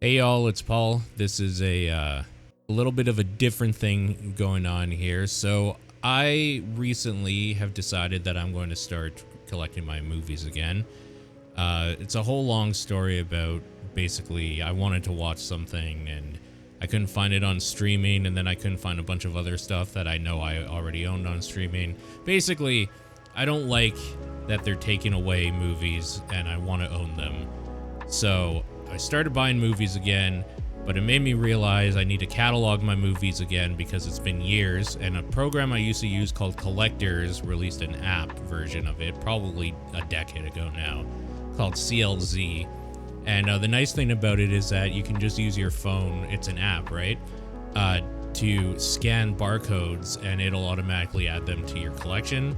Hey y'all, it's Paul. This is a little bit of a different thing going on here. So I recently have decided that I'm going to start collecting my movies again. It's a whole long story about basically I wanted to watch something and I couldn't find it on streaming, and then I couldn't find a bunch of other stuff that I know I already owned on streaming. Basically, I don't like that they're taking away movies and I want to own them. So I started buying movies again, but it made me realize I need to catalog my movies again because it's been years, and a program I used to use called Collectors released an app version of it probably a decade ago now called CLZ. And the nice thing about it is that you can just use your phone, it's an app, right, to scan barcodes and it'll automatically add them to your collection.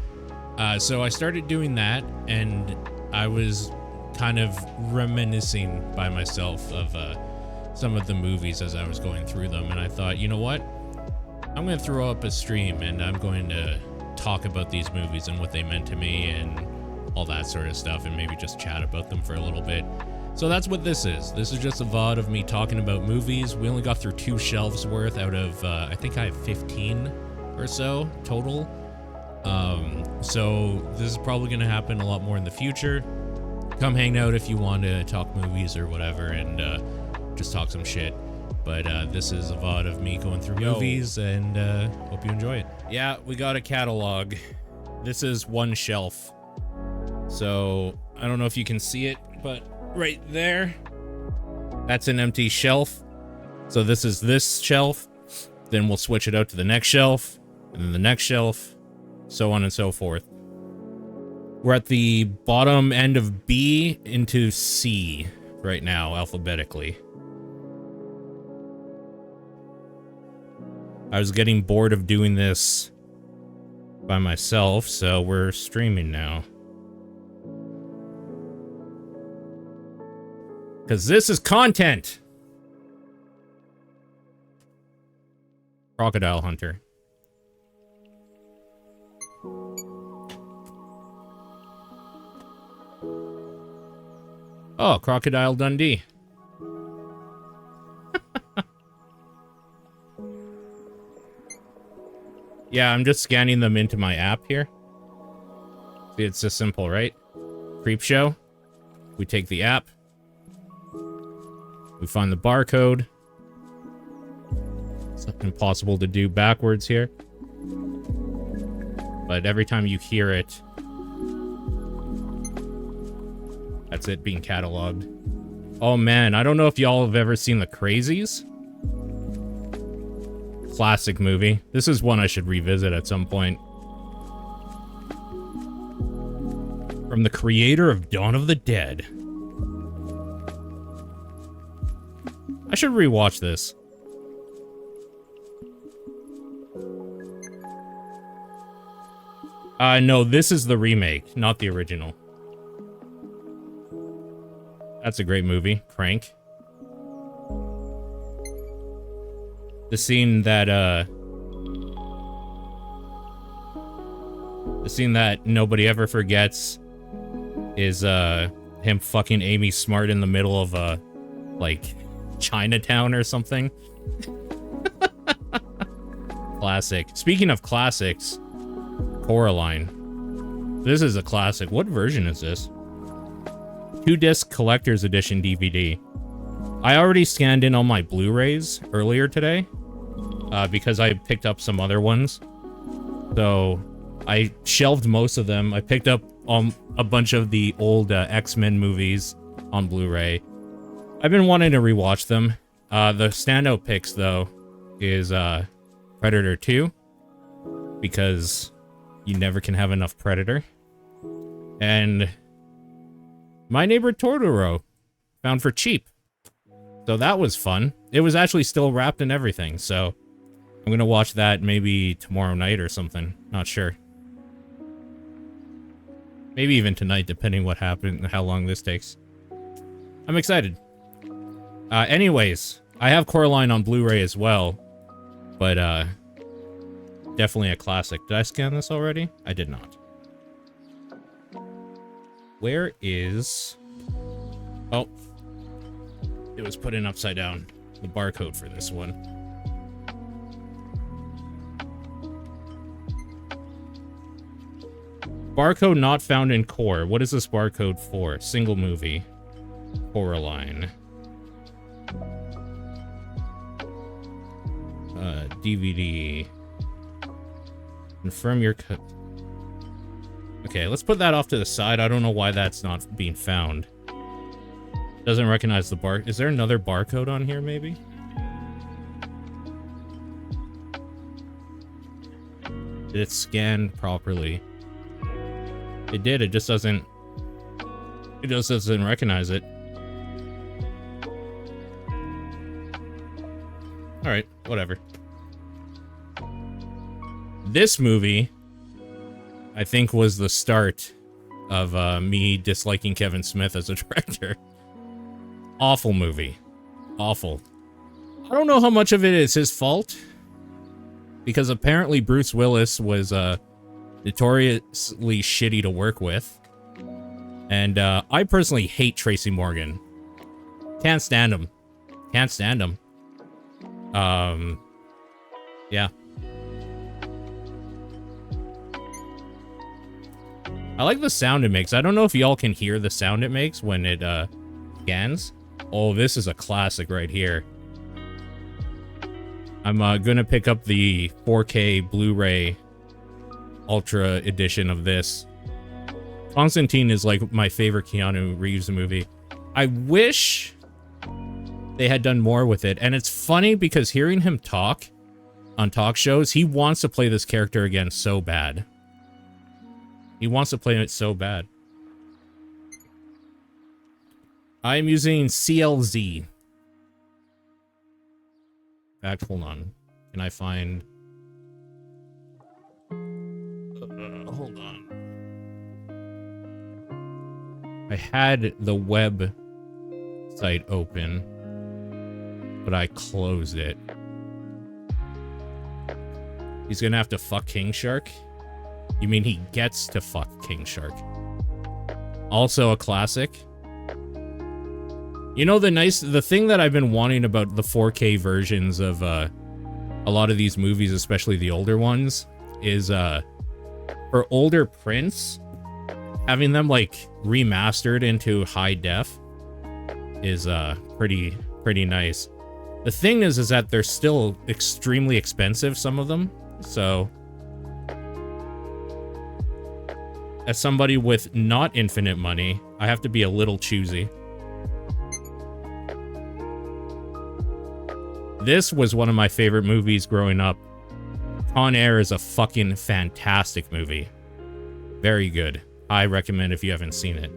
So I started doing that, and I was kind of reminiscing by myself of some of the movies as I was going through them, and I thought, you know what, I'm going to throw up a stream and I'm going to talk about these movies and what they meant to me and all that sort of stuff, and maybe just chat about them for a little bit. So that's what this is. This is just a VOD of me talking about movies. We only got through 2 shelves worth out of I think I have 15 or so total. So this is probably going to happen a lot more in the future. Come hang out if you want to talk movies or whatever, and just talk some shit. But this is a VOD of me going through movies, and hope you enjoy it. Yeah, we got a catalog. This is one shelf. So I don't know if you can see it, but right there, that's an empty shelf. So this is this shelf. Then we'll switch it out to the next shelf, and then the next shelf, so on and so forth. We're at the bottom end of B into C right now, alphabetically. I was getting bored of doing this by myself, so we're streaming now. Because this is content! Crocodile Hunter. Oh, Crocodile Dundee. Yeah, I'm just scanning them into my app here. See, it's just simple, right? Creepshow. We take the app. We find the barcode. It's impossible to do backwards here. But every time you hear it, that's it being cataloged. Oh man, I don't know if y'all have ever seen The Crazies. Classic movie. This is one I should revisit at some point. From the creator of Dawn of the Dead. I should rewatch this. No, this is the remake, not the original. That's a great movie. Crank. The scene that nobody ever forgets is him fucking Amy Smart in the middle of like Chinatown or something. Classic. Speaking of classics, Coraline. This is a classic. What version is this? 2-disc collector's edition DVD. I already scanned in all my Blu-rays earlier today because I picked up some other ones. So I shelved most of them. I picked up a bunch of the old X-Men movies on Blu-ray. I've been wanting to rewatch them. The standout picks, though, is Predator 2, because you never can have enough Predator. And My Neighbor Totoro, found for cheap. So that was fun. It was actually still wrapped and everything, so I'm gonna watch that maybe tomorrow night or something. Not sure. Maybe even tonight, depending what happened, how long this takes. I'm excited. Anyways, I have Coraline on Blu-ray as well, but definitely a classic. Did I scan this already? I did not. Where is... Oh. It was put in upside down. The barcode for this one. Barcode not found in core. What is this barcode for? Single movie. Coraline. DVD. Confirm your cut. Okay, let's put that off to the side. I don't know why that's not being found. Doesn't recognize the bar. Is there another barcode on here, maybe? Did it scan properly? It did. It just doesn't. It just doesn't recognize it. All right, whatever. This movie, I think, was the start of me disliking Kevin Smith as a director. Awful movie. Awful. I don't know how much of it is his fault, because apparently Bruce Willis was notoriously shitty to work with. And I personally hate Tracy Morgan. Can't stand him. Can't stand him. Yeah. I like the sound it makes. I don't know if y'all can hear the sound it makes when it scans. Oh, this is a classic right here. I'm gonna pick up the 4K Blu-ray Ultra edition of this. Constantine is like my favorite Keanu Reeves movie. I wish they had done more with it. And it's funny because hearing him talk on talk shows, he wants to play this character again so bad. He wants to play it so bad. I'm using CLZ. In fact, hold on. Can I find... hold on. I had the web site open, but I closed it. He's gonna have to fuck King Shark? You mean he gets to fuck King Shark? Also a classic. You know, the thing that I've been wanting about the 4K versions of a lot of these movies, especially the older ones, is for older prints, having them like remastered into high def is pretty nice. The thing is that they're still extremely expensive, some of them. So as somebody with not infinite money, I have to be a little choosy. This was one of my favorite movies growing up. Con Air is a fucking fantastic movie. Very good. I recommend if you haven't seen it.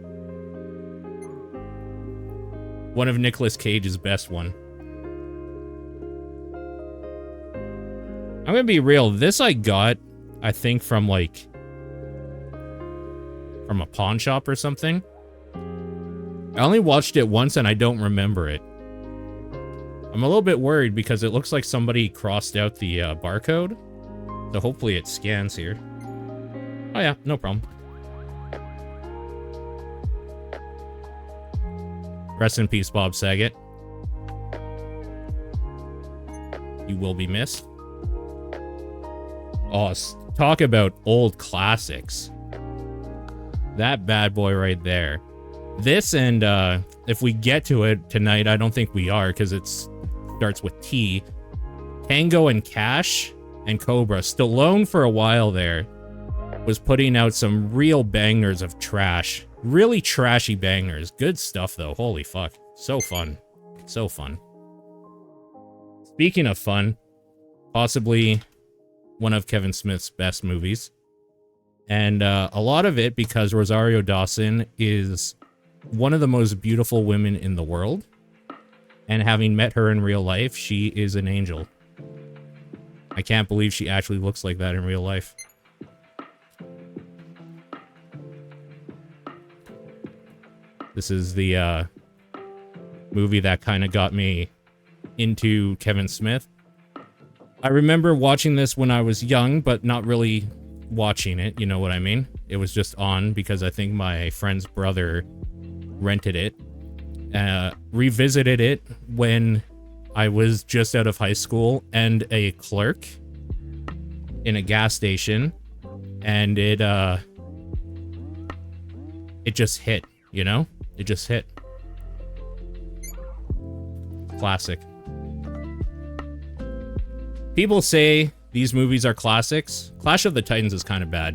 One of Nicolas Cage's best one. I'm gonna be real. This I got, I think, from like... from a pawn shop or something. I only watched it once and I don't remember it. I'm a little bit worried because it looks like somebody crossed out the barcode. So hopefully it scans here. Oh yeah, no problem. Rest in peace, Bob Saget. You will be missed. Oh, talk about old classics. That bad boy right there. This and if we get to it tonight, I don't think we are because it starts with T. Tango and Cash and Cobra. Stallone for a while there was putting out some real bangers of trash. Really trashy bangers. Good stuff though. Holy fuck. So fun. So fun. Speaking of fun, possibly one of Kevin Smith's best movies. And a lot of it because Rosario Dawson is one of the most beautiful women in the world. And having met her in real life, she is an angel. I can't believe she actually looks like that in real life. This is the movie that kind of got me into Kevin Smith. I remember watching this when I was young, but not really watching it, you know what I mean? It was just on because I think my friend's brother rented it. Revisited it when I was just out of high school and a clerk in a gas station, and it just hit, you know? It just hit. Classic. People say these movies are classics. Clash of the Titans is kind of bad.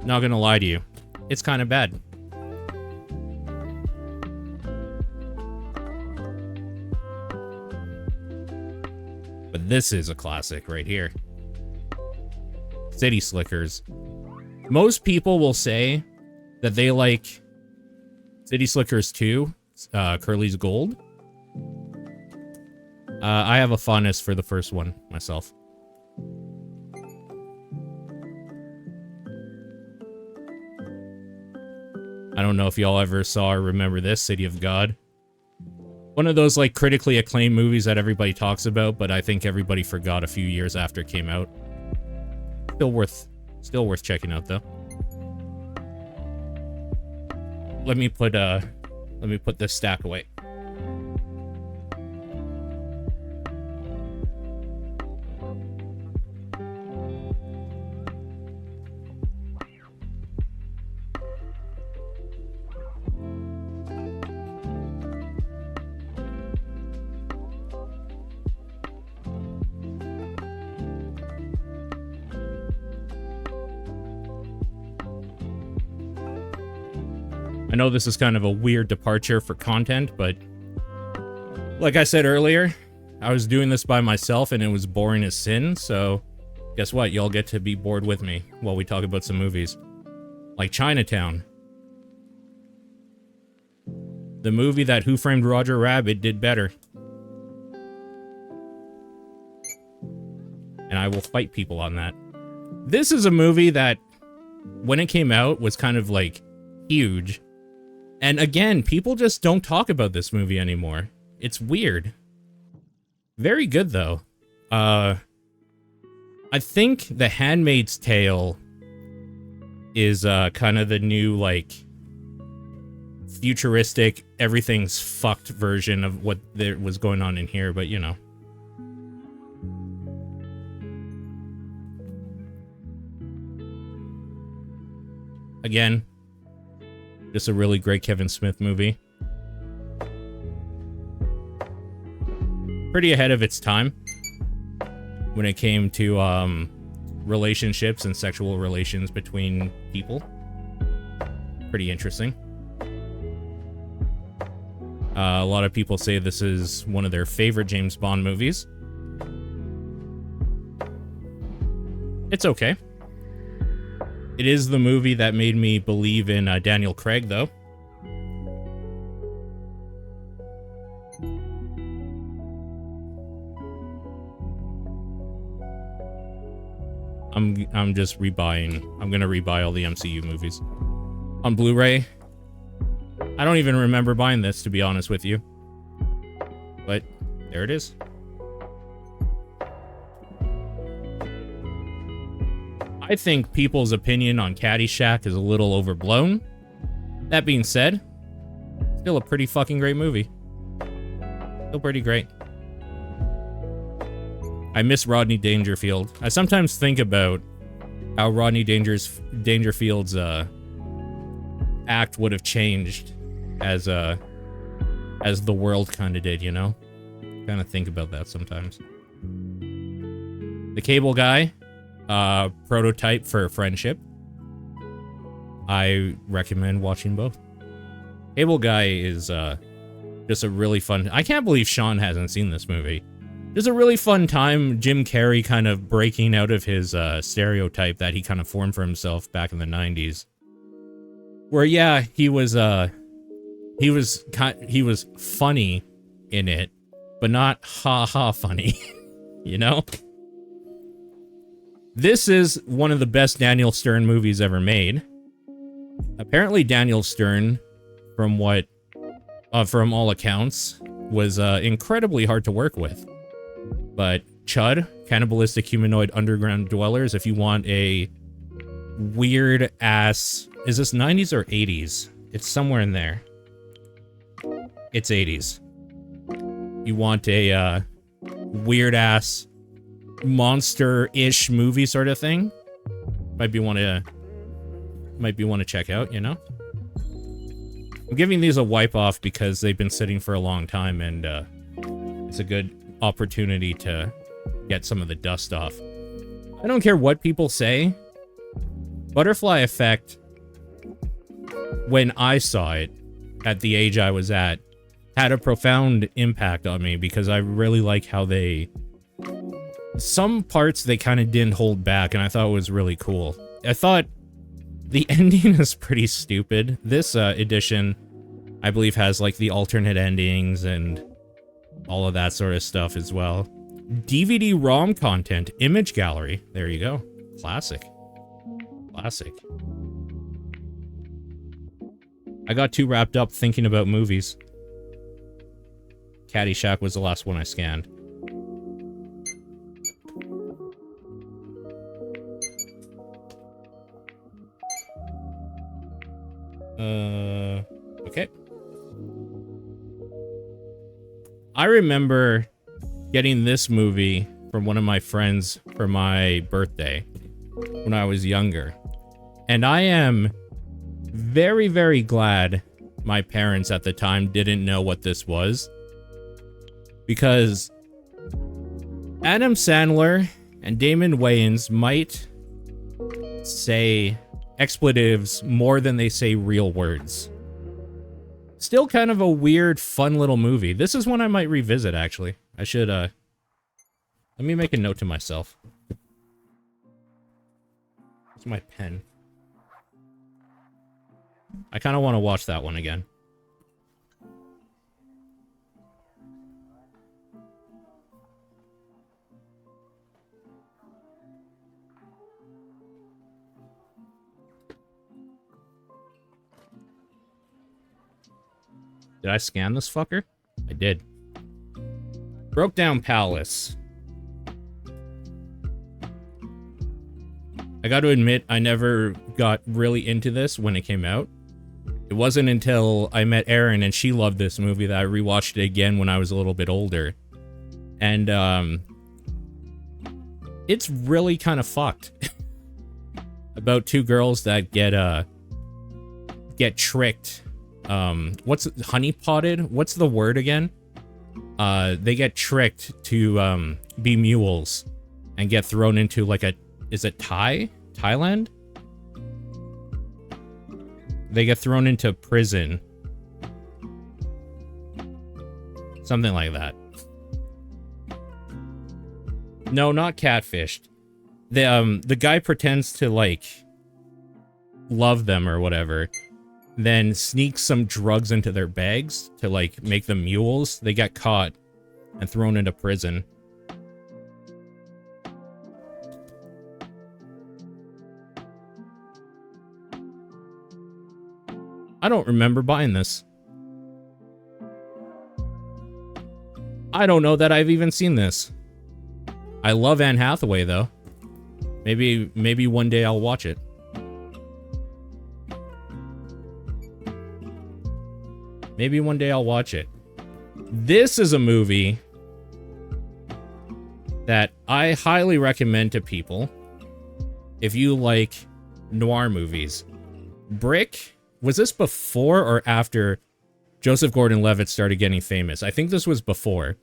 Not gonna lie to you. It's kind of bad. But this is a classic right here. City Slickers. Most people will say that they like City Slickers 2, Curly's Gold. I have a fondness for the first one myself. I don't know if y'all ever saw or remember this, City of God. One of those, like, critically acclaimed movies that everybody talks about, but I think everybody forgot a few years after it came out. Still worth checking out, though. Let me put this stack away. I know this is kind of a weird departure for content, but like I said earlier, I was doing this by myself and it was boring as sin, so guess what? Y'all get to be bored with me while we talk about some movies. Like Chinatown. The movie that Who Framed Roger Rabbit did better. And I will fight people on that. This is a movie that, when it came out, was kind of, like, huge. And again, people just don't talk about this movie anymore. It's weird. Very good, though. I think The Handmaid's Tale is kind of the new, like, futuristic, everything's fucked version of what there was going on in here, but you know. Again, just a really great Kevin Smith movie. Pretty ahead of its time when it came to relationships and sexual relations between people. Pretty interesting. A lot of people say this is one of their favorite James Bond movies. It's okay. It is the movie that made me believe in Daniel Craig, though. I'm just rebuying. I'm gonna rebuy all the MCU movies on Blu-ray. I don't even remember buying this, to be honest with you. But there it is. I think people's opinion on Caddyshack is a little overblown. That being said, still a pretty fucking great movie. Still pretty great. I miss Rodney Dangerfield. I sometimes think about how Rodney Dangerfield's act would have changed as the world kind of did, you know? Kind of think about that sometimes. The Cable Guy, prototype for friendship. I recommend watching both. Cable Guy is just a really fun... I can't believe Sean hasn't seen this movie. Just a really fun time, Jim Carrey kind of breaking out of his stereotype that he kind of formed for himself back in the 90s. Where, yeah, he was funny in it, but not ha-ha funny, you know? This is one of the best Daniel Stern movies ever made. Apparently Daniel Stern, from all accounts, was incredibly hard to work with. But Chud, Cannibalistic Humanoid Underground Dwellers, if you want a weird-ass... Is this 90s or 80s? It's somewhere in there. It's 80s. You want a weird-ass monster-ish movie sort of thing? Might be one to check out, you know? I'm giving these a wipe off because they've been sitting for a long time, and it's a good opportunity to get some of the dust off. I don't care what people say. Butterfly Effect, when I saw it at the age I was at, had a profound impact on me because I really like how some parts they kind of didn't hold back, and I thought it was really cool. I thought the ending is pretty stupid. This edition, I believe, has like the alternate endings and all of that sort of stuff as well. DVD-ROM content, image gallery. There you go. Classic. Classic. I got too wrapped up thinking about movies. Caddyshack was the last one I scanned. Okay. I remember getting this movie from one of my friends for my birthday when I was younger. And I am very, very glad my parents at the time didn't know what this was. Because Adam Sandler and Damon Wayans might say expletives more than they say real words. Still kind of a weird, fun little movie. This is one I might revisit, actually. I should, let me make a note to myself. It's my pen. I kind of want to watch that one again. Did I scan this fucker? I did. Broke Down Palace. I got to admit, I never got really into this when it came out. It wasn't until I met Erin and she loved this movie that I rewatched it again when I was a little bit older. And, it's really kind of fucked. About two girls that get tricked. What's honeypotted? What's the word again? They get tricked to be mules and get thrown into like is it Thailand? They get thrown into prison. Something like that. No, not catfished. The guy pretends to like love them or whatever, then sneaks some drugs into their bags to like make them mules. They get caught and thrown into prison. I don't remember buying this. I don't know that I've even seen this. I love Anne Hathaway though. Maybe one day I'll watch it. Maybe one day I'll watch it. This is a movie that I highly recommend to people if you like noir movies. Brick, was this before or after Joseph Gordon-Levitt started getting famous? I think this was before.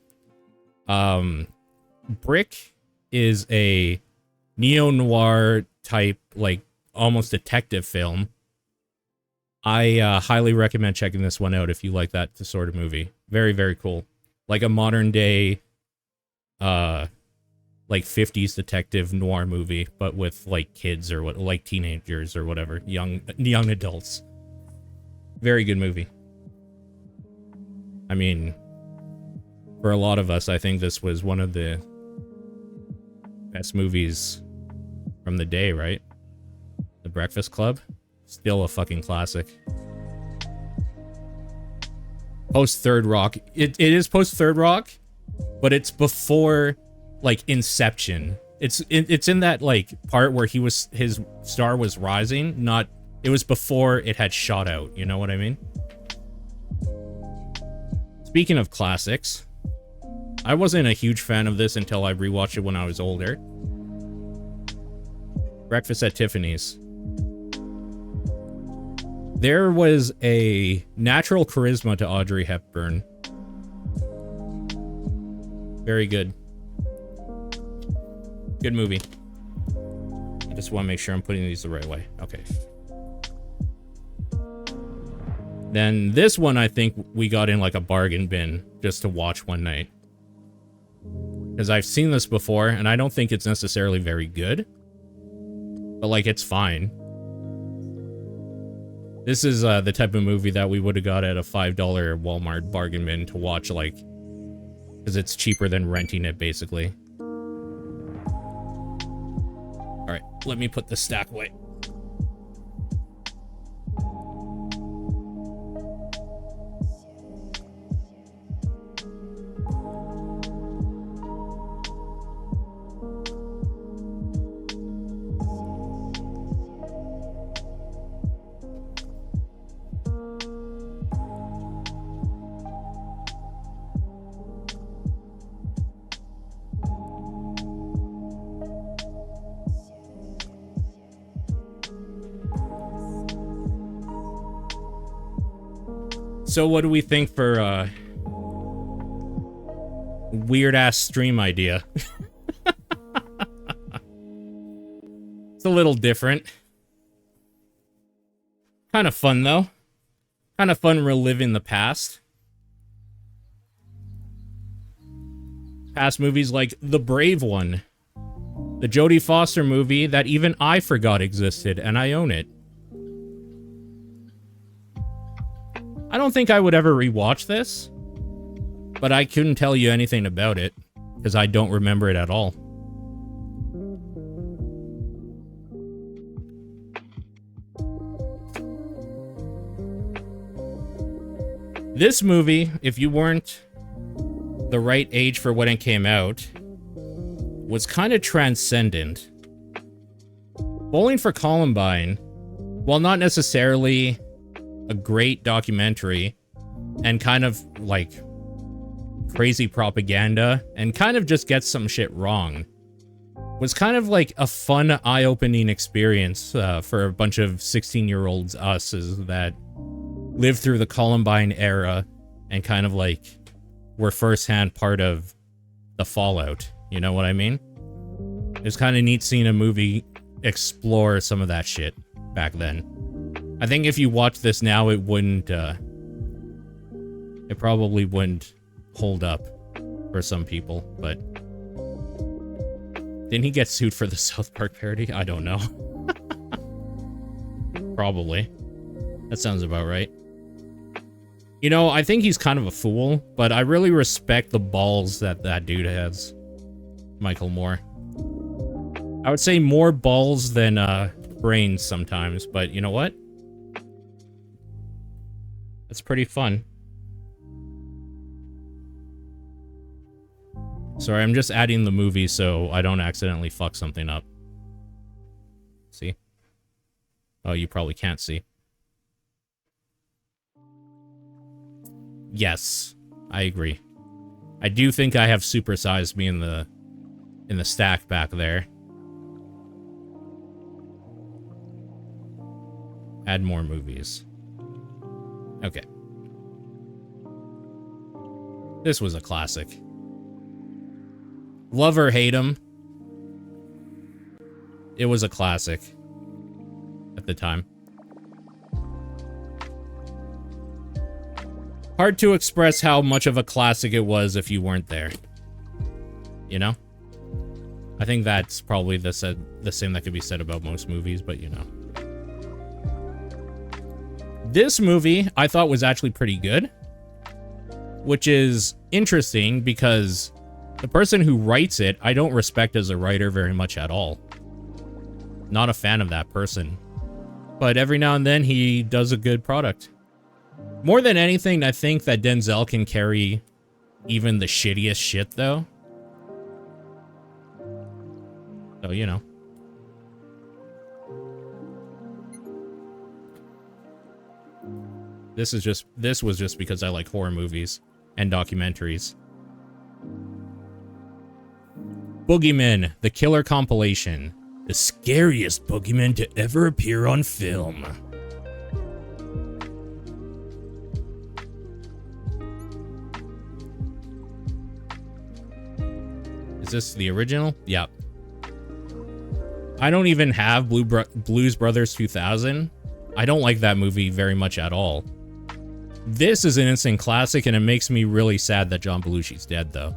Brick is a neo-noir type, like, almost detective film. I highly recommend checking this one out if you like that sort of movie. Very, very cool. Like a modern day, like 50s detective noir movie, but with like kids or what, like teenagers or whatever, young adults. Very good movie. I mean, for a lot of us, I think this was one of the best movies from the day, right? The Breakfast Club. Still a fucking classic. Post Third Rock. It is post Third Rock, but it's before like Inception. It's in that like part where his star was rising, not It was before it had shot out, you know what I mean? Speaking of classics, I wasn't a huge fan of this until I rewatched it when I was older. Breakfast at Tiffany's. There was a natural charisma to Audrey Hepburn. Very good. Good movie. I just want to make sure I'm putting these the right way. Okay. Then this one, I think we got in like a bargain bin just to watch one night. Because I've seen this before, and I don't think it's necessarily very good. But, like, it's fine. This is the type of movie that we would have got at a $5 Walmart bargain bin to watch, like, because it's cheaper than renting it, basically. Alright, let me put the stack away. So what do we think for weird-ass stream idea? It's a little different. Kind of fun, though. Kind of fun reliving the past. Past movies like The Brave One. The Jodie Foster movie that even I forgot existed, and I own it. I don't think I would ever rewatch this, but I couldn't tell you anything about it, because I don't remember it at all. This movie, if you weren't the right age for when it came out, was kind of transcendent. Bowling for Columbine, while not necessarily a great documentary and kind of like crazy propaganda and kind of just gets some shit wrong, was kind of like a fun, eye-opening experience for a bunch of 16-year-olds us's that lived through the Columbine era and kind of like were firsthand part of the fallout. You know what I mean? It was kind of neat seeing a movie explore some of that shit back then. I think if you watch this now, it wouldn't, it probably wouldn't hold up for some people, but didn't he get sued for the South Park parody? I don't know. Probably. That sounds about right. You know, I think he's kind of a fool, but I really respect the balls that that dude has. Michael Moore. I would say more balls than, brains sometimes, but you know what? It's pretty fun. Sorry, I'm just adding the movie so I don't accidentally fuck something up. See? Oh, you probably can't see. Yes, I agree. I do think I have supersized me in the stack back there. Add more movies. Okay. This was a classic. Love or hate him, it was a classic at the time. Hard to express how much of a classic it was if you weren't there. You know? I think that's probably the same that could be said about most movies, but you know. This movie, I thought was actually pretty good. Which is interesting because the person who writes it, I don't respect as a writer very much at all. Not a fan of that person. But every now and then he does a good product. More than anything, I think that Denzel can carry even the shittiest shit, though. So, you know. This was just because I like horror movies and documentaries. Boogeyman, the Killer compilation. The scariest boogeyman to ever appear on film. Is this the original? Yep. I don't even have Blues Brothers 2000. I don't like that movie very much at all. This is an instant classic, and it makes me really sad that John Belushi's dead, though.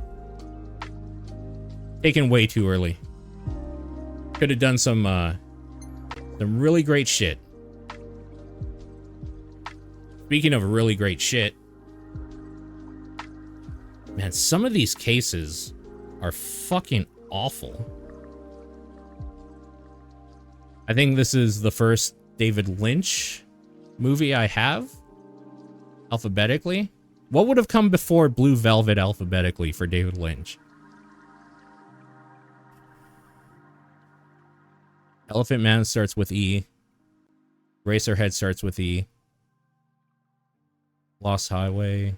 Taken way too early. Could have done some really great shit. Speaking of really great shit, man, some of these cases are fucking awful. I think this is the first David Lynch movie I have alphabetically. What would have come before Blue Velvet alphabetically for David Lynch? Elephant Man starts with E. Racerhead starts with E. Lost Highway.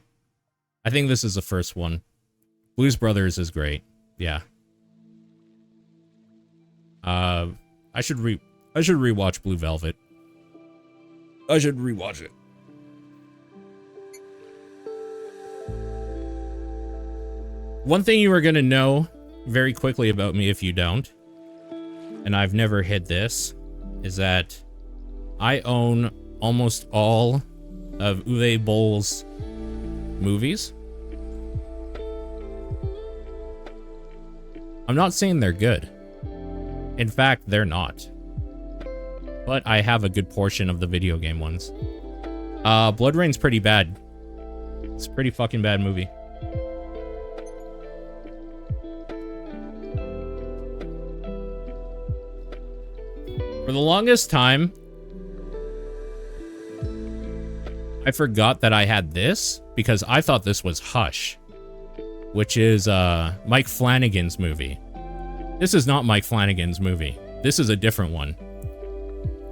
I think this is the first one. Blues Brothers is great. Yeah. I should rewatch Blue Velvet. I should rewatch it. One thing you are gonna know very quickly about me if you don't, and I've never hid this, is that I own almost all of Uwe Boll's movies. I'm not saying they're good. In fact, they're not. But I have a good portion of the video game ones. Blood Rain's pretty bad. It's a pretty fucking bad movie. For the longest time, I forgot that I had this because I thought this was Hush, which is Mike Flanagan's movie. This is not Mike Flanagan's movie. This is a different one.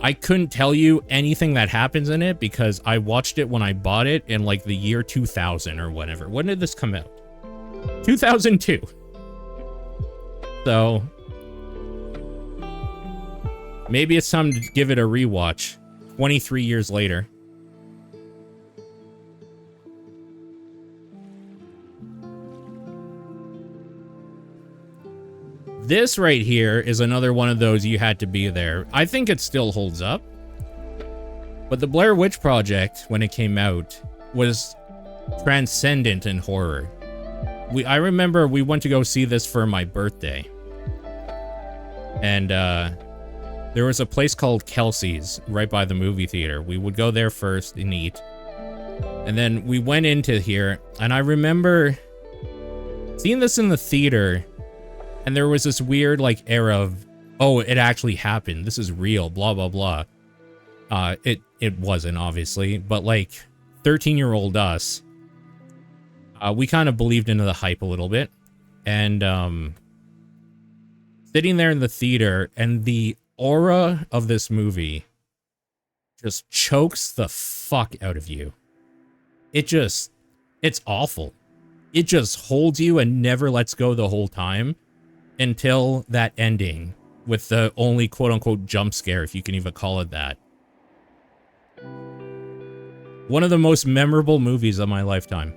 I couldn't tell you anything that happens in it because I watched it when I bought it in like the year 2000 or whatever. When did this come out? 2002. So maybe it's time to give it a rewatch 23 years later. This right here is another one of those you had to be there. I think it still holds up. But the Blair Witch Project, when it came out, was transcendent in horror. I remember we went to go see this for my birthday. And there was a place called Kelsey's right by the movie theater. We would go there first and eat. And then we went into here, and I remember seeing this in the theater. And there was this weird, like, era of, oh, it actually happened. This is real, blah, blah, blah. It wasn't, obviously. But, like, 13-year-old us, we kind of believed into the hype a little bit. And sitting there in the theater, and the aura of this movie just chokes the fuck out of you. It's awful. It just holds you and never lets go the whole time. Until that ending with the only quote-unquote jump scare, if you can even call it that. One of the most memorable movies of my lifetime.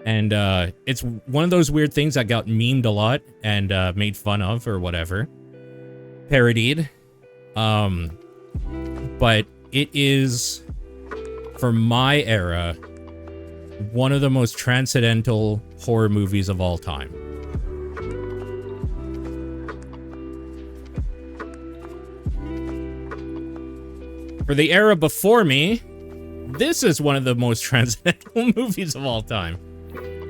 And it's one of those weird things that got memed a lot and made fun of or whatever. Parodied. But it is, for my era, one of the most transcendental horror movies of all time. For the era before me, this is one of the most transcendental movies of all time.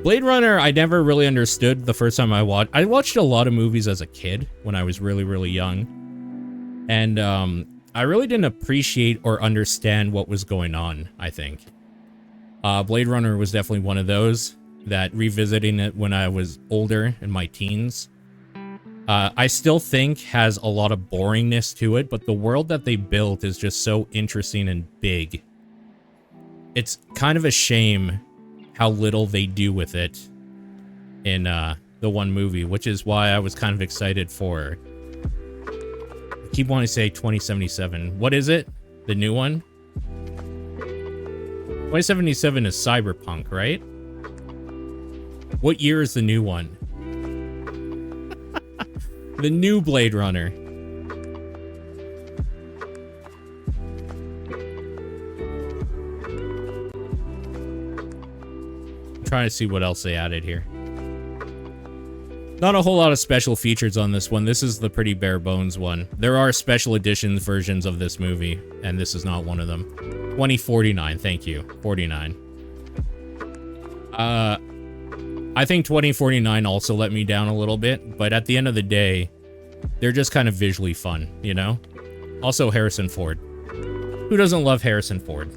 Blade Runner, I never really understood the first time I watched. I watched a lot of movies as a kid when I was really, really young. And I really didn't appreciate or understand what was going on, I think. Blade Runner was definitely one of those that revisiting it when I was older in my teens. I still think has a lot of boringness to it, but the world that they built is just so interesting and big. it's kind of a shame how little they do with it in the one movie, which is why I was kind of excited for. I keep wanting to say 2077. What is it? The new one? 2077 is Cyberpunk, right? What year is the new one? The new Blade Runner. I'm trying to see what else they added here. Not a whole lot of special features on this one. This is the pretty bare bones one. There are special editions versions of this movie, and this is not one of them. 2049, thank you. 49. I think 2049 also let me down a little bit, but at the end of the day, they're just kind of visually fun, you know? Also Harrison Ford. Who doesn't love Harrison Ford?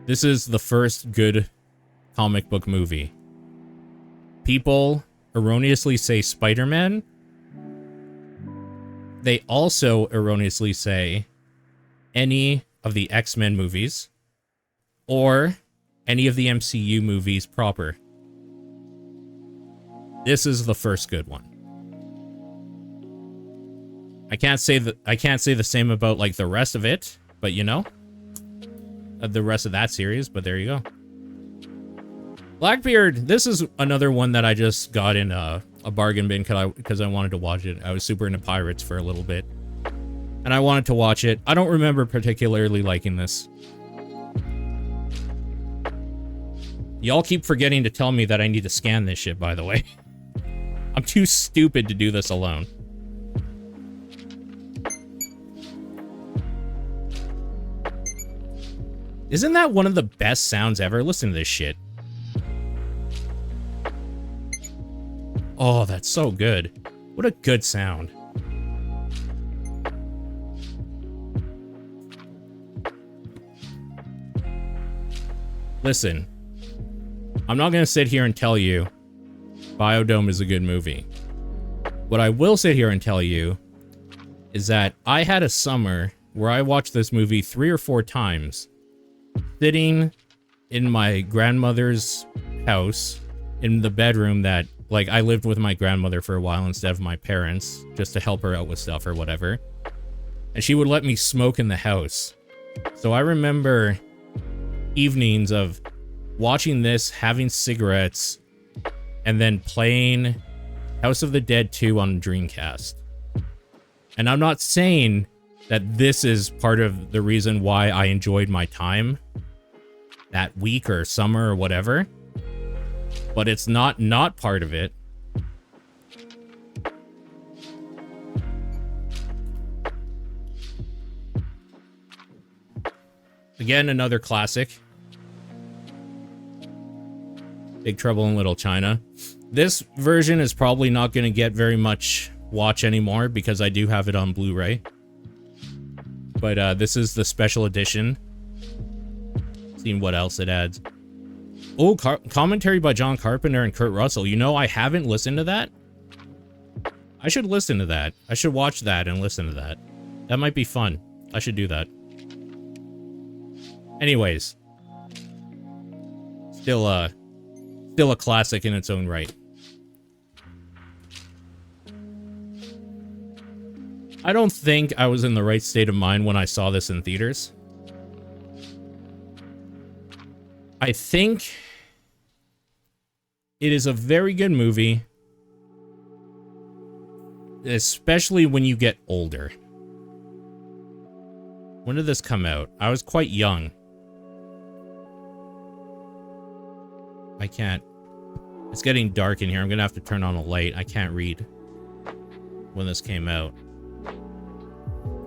This is the first good comic book movie. People erroneously say Spider-Man. They also erroneously say any of the X-Men movies or any of the MCU movies proper. This is the first good one. I can't say the same about like the rest of it, but you know, the rest of that series, but there you go. Blackbeard, this is another one that I just got in a bargain bin because I wanted to watch it. I was super into pirates for a little bit, and I wanted to watch it. I don't remember particularly liking this. Y'all keep forgetting to tell me that I need to scan this shit, by the way. I'm too stupid to do this alone. Isn't that one of the best sounds ever? Listen to this shit. Oh, that's so good. What a good sound. Listen, I'm not going to sit here and tell you Biodome is a good movie. What I will sit here and tell you is that I had a summer where I watched this movie 3 or 4 times, sitting in my grandmother's house in the bedroom that, like, I lived with my grandmother for a while instead of my parents, just to help her out with stuff or whatever. And she would let me smoke in the house. So I remember evenings of watching this, having cigarettes, and then playing House of the Dead 2 on Dreamcast. And I'm not saying that this is part of the reason why I enjoyed my time that week or summer or whatever, but it's not part of it. Again, another classic. Big Trouble in Little China. This version is probably not going to get very much watch anymore because I do have it on Blu-ray. But this is the special edition. Seeing what else it adds. Oh, commentary by John Carpenter and Kurt Russell. You know, I haven't listened to that. I should listen to that. I should watch that and listen to that. That might be fun. I should do that. Anyways. Still a classic in its own right. I don't think I was in the right state of mind when I saw this in theaters. I think it is a very good movie, especially when you get older. When did this come out? I was quite young. I can't. It's getting dark in here. I'm gonna have to turn on a light. I can't read when this came out.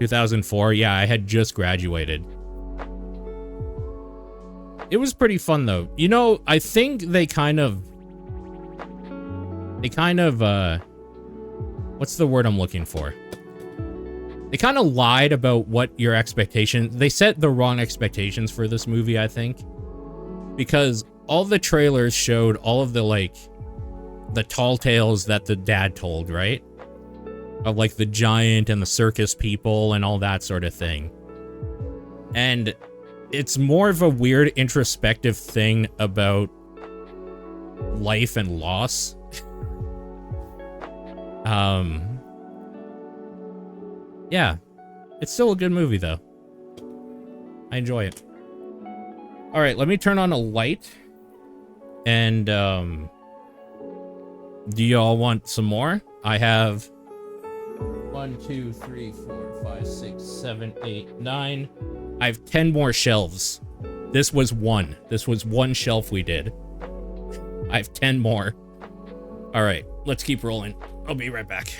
2004. Yeah, I had just graduated. It was pretty fun though. You know, I think they kind of what's the word I'm looking for? They kind of lied about what your expectations. They set the wrong expectations for this movie, I think. Because all the trailers showed all of the, like, the tall tales that the dad told, right? Of, like, the giant and the circus people and all that sort of thing. And it's more of a weird introspective thing about life and loss. Yeah, it's still a good movie though. I enjoy it. All right, let me turn on a light. And do y'all want some more? I have 1, 2, 3, 4, 5, 6, 7, 8, 9. I have 10 more shelves. This was one. This was one shelf we did. I have 10 more. All right, let's keep rolling. I'll be right back.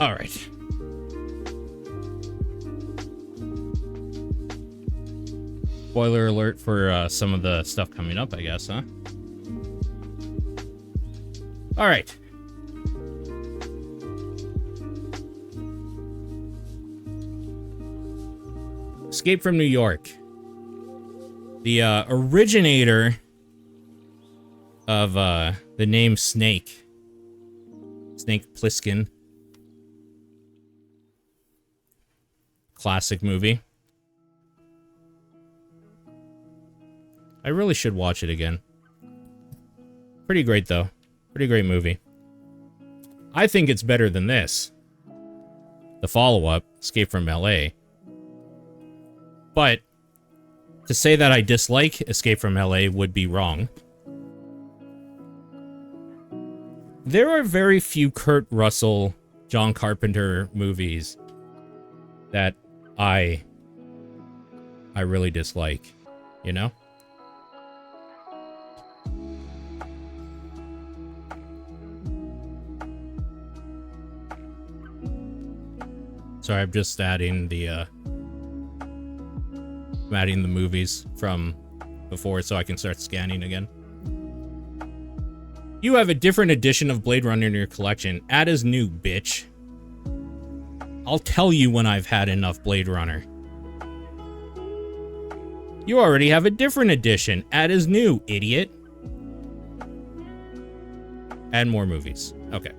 All right. Spoiler alert for some of the stuff coming up, I guess, huh? All right. Escape from New York. The originator of the name Snake. Snake Plissken. Classic movie. I really should watch it again. Pretty great, though. Pretty great movie. I think it's better than this. The follow-up, Escape from LA. But to say that I dislike Escape from LA would be wrong. There are very few Kurt Russell, John Carpenter movies that I really dislike, you know? Sorry, I'm just adding the movies from before so I can start scanning again. You have a different edition of Blade Runner in your collection. Add as new, bitch. I'll tell you when I've had enough Blade Runner. You already have a different edition. Add as new, idiot. Add more movies. Okay.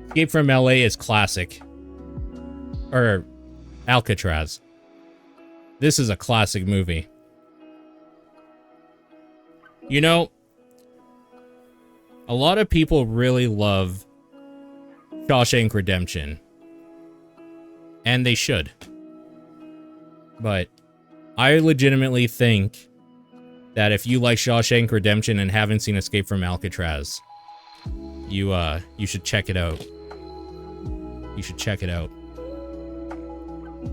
Escape from LA is classic. Or Alcatraz. This is a classic movie. You know, a lot of people really love Shawshank Redemption. And they should. But I legitimately think that if you like Shawshank Redemption and haven't seen Escape from Alcatraz, you should check it out. You should check it out.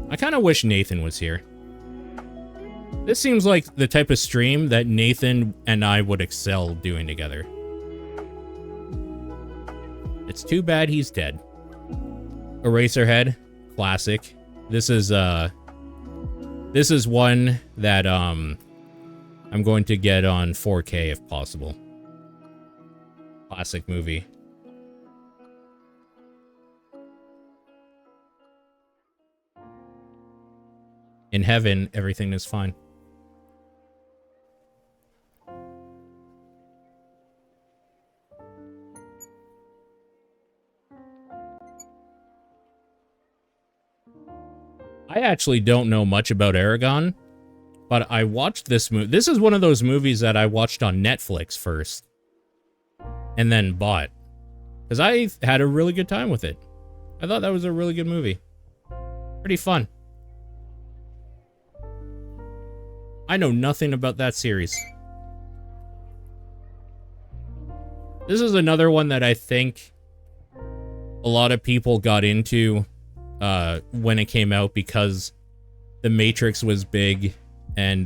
I kind of wish Nathan was here. This seems like the type of stream that Nathan and I would excel doing together. It's too bad he's dead. Eraserhead, classic. This is one that I'm going to get on 4K if possible. Classic movie. In heaven, everything is fine. I actually don't know much about Aragon, but I watched this movie. This is one of those movies that I watched on Netflix first and then bought because I had a really good time with it. I thought that was a really good movie. Pretty fun. I know nothing about that series. This is another one that I think a lot of people got into when it came out because The Matrix was big and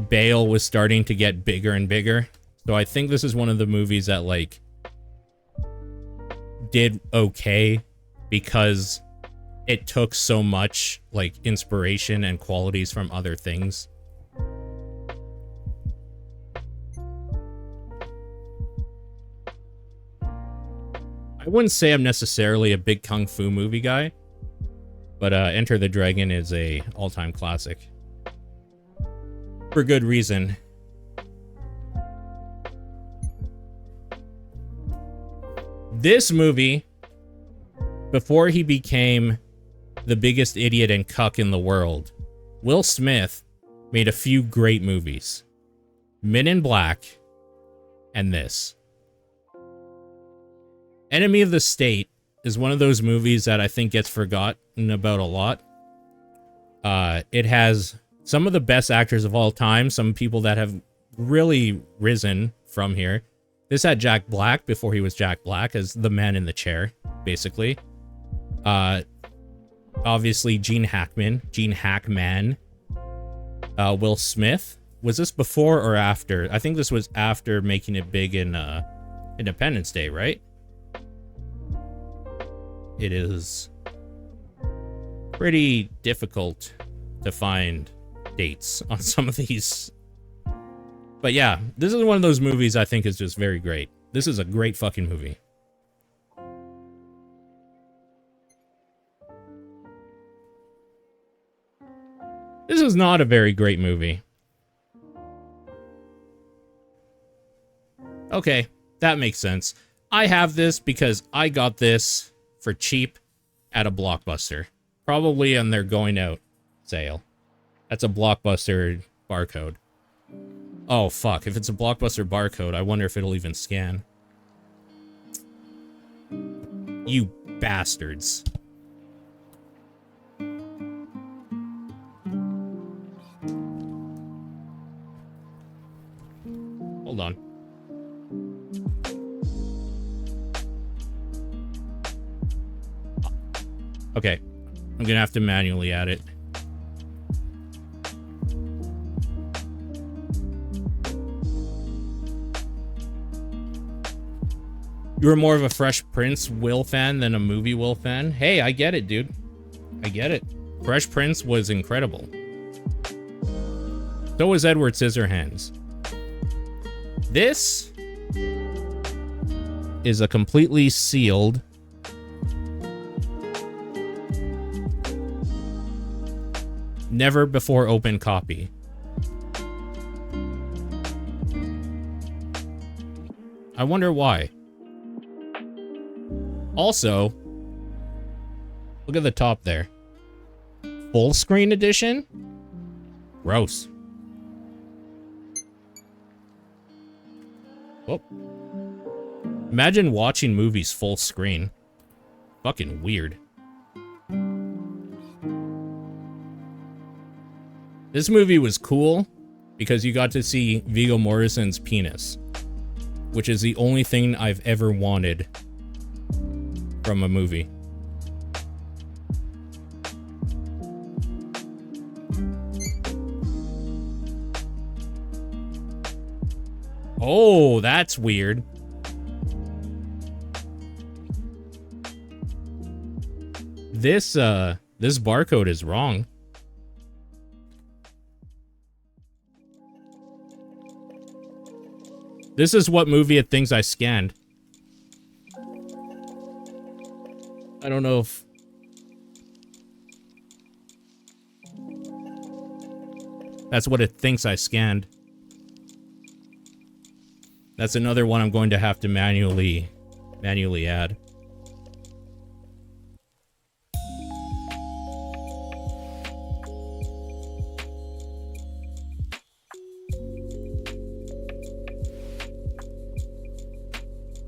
Bale was starting to get bigger and bigger. So I think this is one of the movies that like did okay because it took so much like inspiration and qualities from other things. I wouldn't say I'm necessarily a big kung fu movie guy, but Enter the Dragon is a all-time classic. For good reason. This movie, before he became the biggest idiot and cuck in the world, Will Smith made a few great movies. Men in Black and this. Enemy of the State is one of those movies that I think gets forgotten about a lot. It has some of the best actors of all time, some people that have really risen from here. This had Jack Black before he was Jack Black as the man in the chair, basically. Obviously Gene Hackman, Will Smith. Was this before or after? I think this was after making it big in Independence Day, right? It is pretty difficult to find dates on some of these. But yeah, this is one of those movies I think is just very great. This is a great fucking movie. This is not a very great movie. Okay, that makes sense. I have this because I got this for cheap at a Blockbuster. Probably on their going out sale. That's a Blockbuster barcode. Oh, fuck. If it's a Blockbuster barcode, I wonder if it'll even scan. You bastards. Hold on. Okay. I'm gonna have to manually add it. You were more of a Fresh Prince Will fan than a movie Will fan? Hey, I get it, dude. I get it. Fresh Prince was incredible. So was Edward Scissorhands. This is a completely sealed never before open copy. I wonder why. Also, look at the top there. Full screen edition? Gross. Whoop. Imagine watching movies full screen. Fucking weird. This movie was cool because you got to see Viggo Mortensen's penis, which is the only thing I've ever wanted from a movie. Oh, that's weird. This barcode is wrong. This is what movie it thinks I scanned. I don't know if... That's what it thinks I scanned. That's another one I'm going to have to manually add.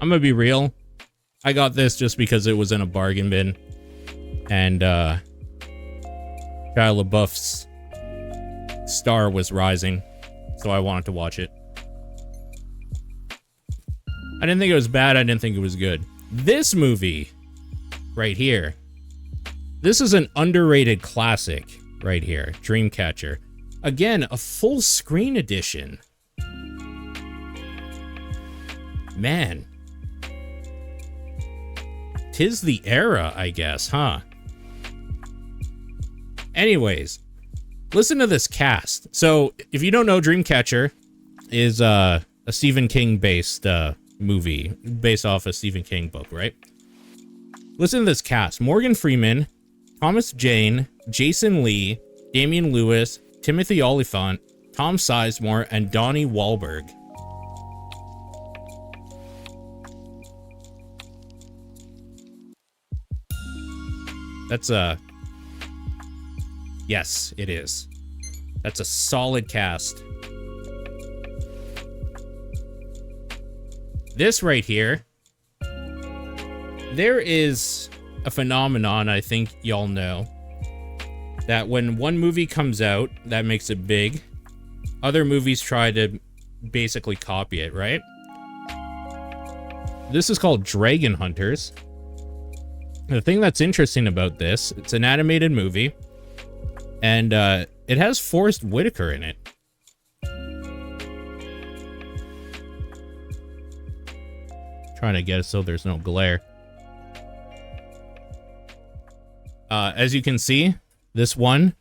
I'm gonna be real. I got this just because it was in a bargain bin. And, Shia LaBeouf's star was rising. So I wanted to watch it. I didn't think it was bad. I didn't think it was good. This movie right here. This is an underrated classic right here. Dreamcatcher. Again, a full screen edition. Man. 'Tis the era, I guess, huh? Anyways, listen to this cast. So, if you don't know, Dreamcatcher is a Stephen King based movie based off a Stephen King book, right? Listen to this cast. Morgan Freeman, Thomas Jane, Jason Lee, Damian Lewis, Timothy Olyphant, Tom Sizemore, and Donnie Wahlberg. That's yes, it is. That's a solid cast. This right here, there is a phenomenon I think y'all know, that when one movie comes out that makes it big, other movies try to basically copy it, right? This is called Dragon Hunters. The thing that's interesting about this, it's an animated movie, and it has Forrest Whitaker in it. Trying to get it so there's no glare. As you can see, this one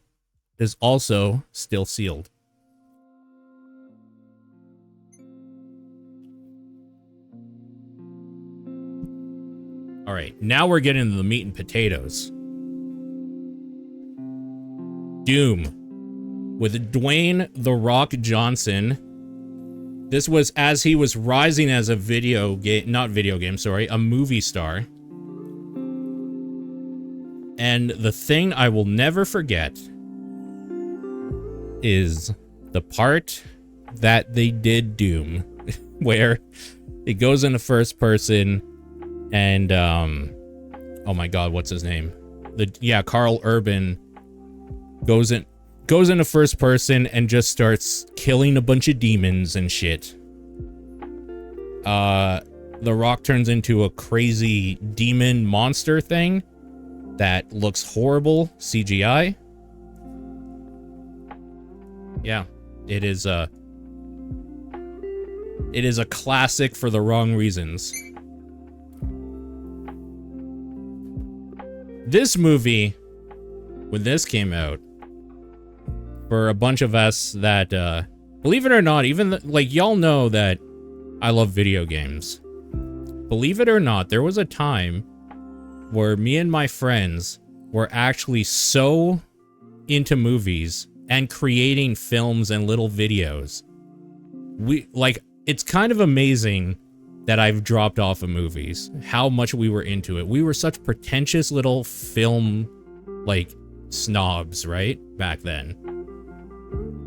is also still sealed. All right, now we're getting to the meat and potatoes. Doom with Dwayne "The Rock" Johnson. This was as he was rising as a a movie star. And the thing I will never forget is the part that they did Doom, where it goes into first person and, oh my God, what's his name? Carl Urban goes into first person and just starts killing a bunch of demons and shit. The Rock turns into a crazy demon monster thing that looks horrible CGI. Yeah, it is a classic for the wrong reasons. This movie, when this came out, for a bunch of us that, believe it or not, even, y'all know that I love video games. Believe it or not, there was a time where me and my friends were actually so into movies and creating films and little videos. It's kind of amazing that I've dropped off of movies, how much we were into it. We were such pretentious little film, snobs, right? Back then.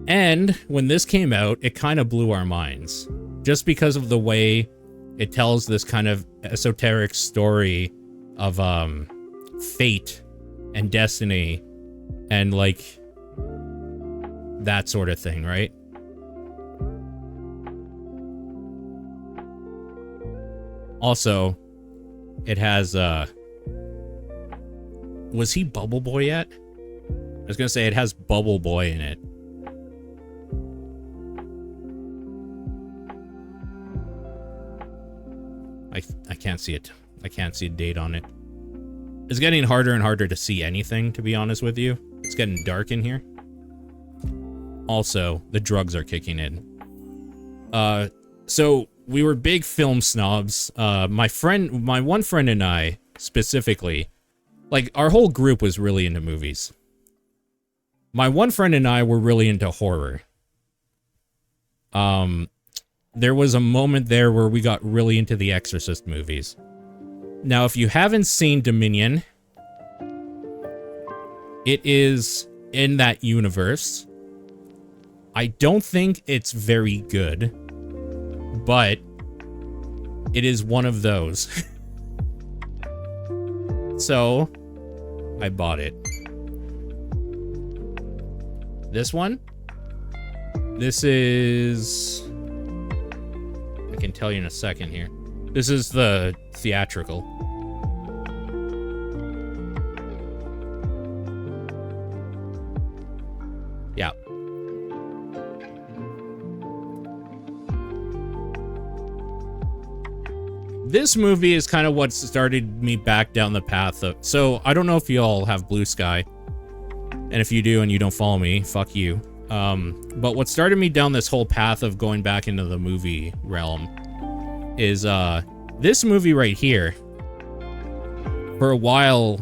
And when this came out, it kind of blew our minds. Just because of the way it tells this kind of esoteric story of, fate and destiny and, that sort of thing, right? Also, it has, was he Bubble Boy yet? I was gonna say it has Bubble Boy in it. I can't see it. I can't see a date on it. It's getting harder and harder to see anything, to be honest with you. It's getting dark in here. Also, the drugs are kicking in. So we were big film snobs. My one friend and I, specifically, like, our whole group was really into movies. My one friend and I were really into horror. There was a moment there where we got really into the Exorcist movies. Now, if you haven't seen Dominion, it is in that universe. I don't think it's very good, but it is one of those. So, I bought it. This one? This is... I can tell you in a second here. This is the theatrical. Yeah. This movie is kind of what started me back down the path of... So, I don't know if you all have Blue Sky. And if you do and you don't follow me, fuck you. But what started me down this whole path of going back into the movie realm is, this movie right here. For a while,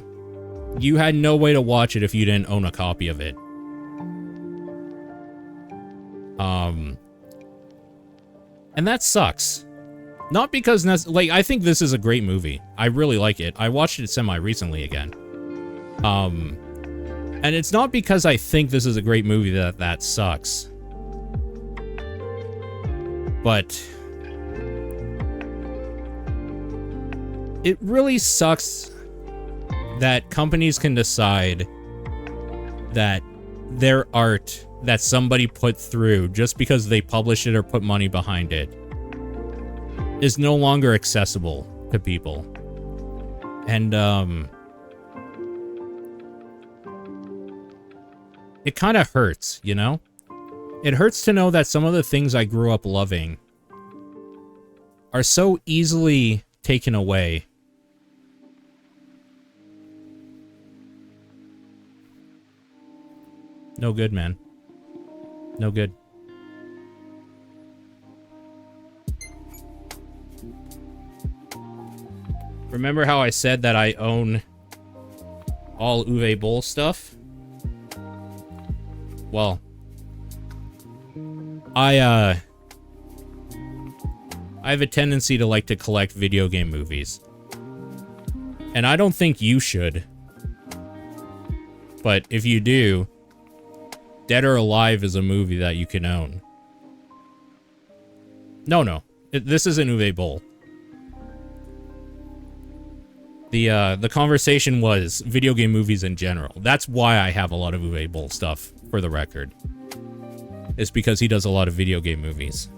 you had no way to watch it if you didn't own a copy of it. And that sucks. Not because, like, I think this is a great movie. I really like it. I watched it semi-recently again. And it's not because I think this is a great movie that sucks. But it really sucks that companies can decide that their art that somebody put through just because they publish it or put money behind it is no longer accessible to people. And, it kind of hurts, you know? It hurts to know that some of the things I grew up loving are so easily taken away. No good, man. No good. Remember how I said that I own all Uwe Boll stuff? Well, I have a tendency to like to collect video game movies. And I don't think you should. But if you do, Dead or Alive is a movie that you can own. No. This isn't Uwe Boll. The conversation was video game movies in general. That's why I have a lot of Uwe Boll stuff, for the record. It's because he does a lot of video game movies.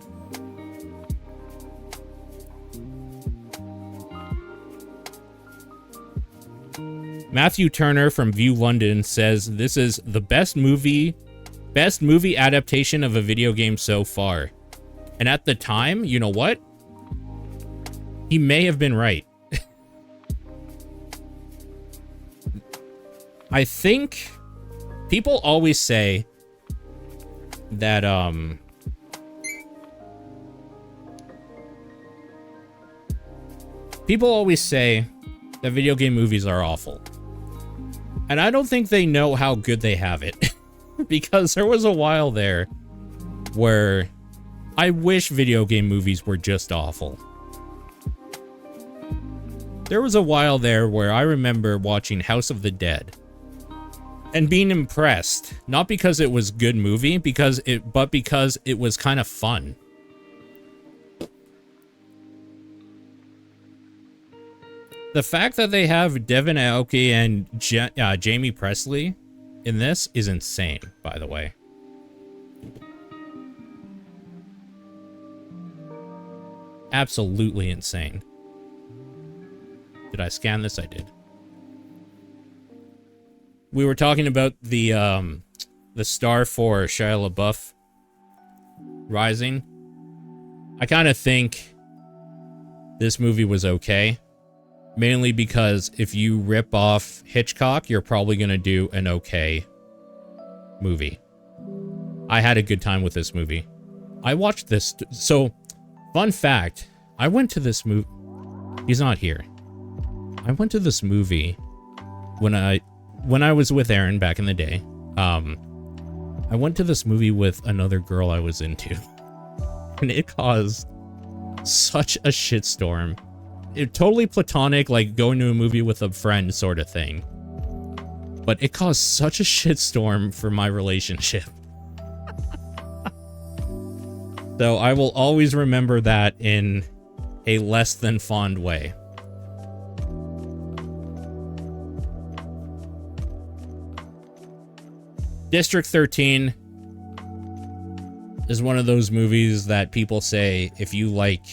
Matthew Turner from View London says this is the best movie adaptation of a video game so far. And at the time, you know what? He may have been right. I think people always say that, people always say that video game movies are awful. And I don't think they know how good they have it. Because there was a while there where I wish video game movies were just awful. There was a while there where I remember watching House of the Dead and being impressed, not because it was a good movie, but because it was kind of fun. The fact that they have Devin Aoki and Jamie Presley in this is insane, by the way. Absolutely insane. Did I scan this? I did. We were talking about the star for Shia LaBeouf rising. I kind of think this movie was okay. Mainly because if you rip off Hitchcock, you're probably going to do an okay movie. I had a good time with this movie. I watched this. So, fun fact, I went to this movie. He's not here. I went to this movie when I was with Aaron back in the day. I went to this movie with another girl I was into. And it caused such a shitstorm. It totally platonic, like going to a movie with a friend sort of thing. But it caused such a shitstorm for my relationship. So I will always remember that in a less than fond way. District 13 is one of those movies that people say if you like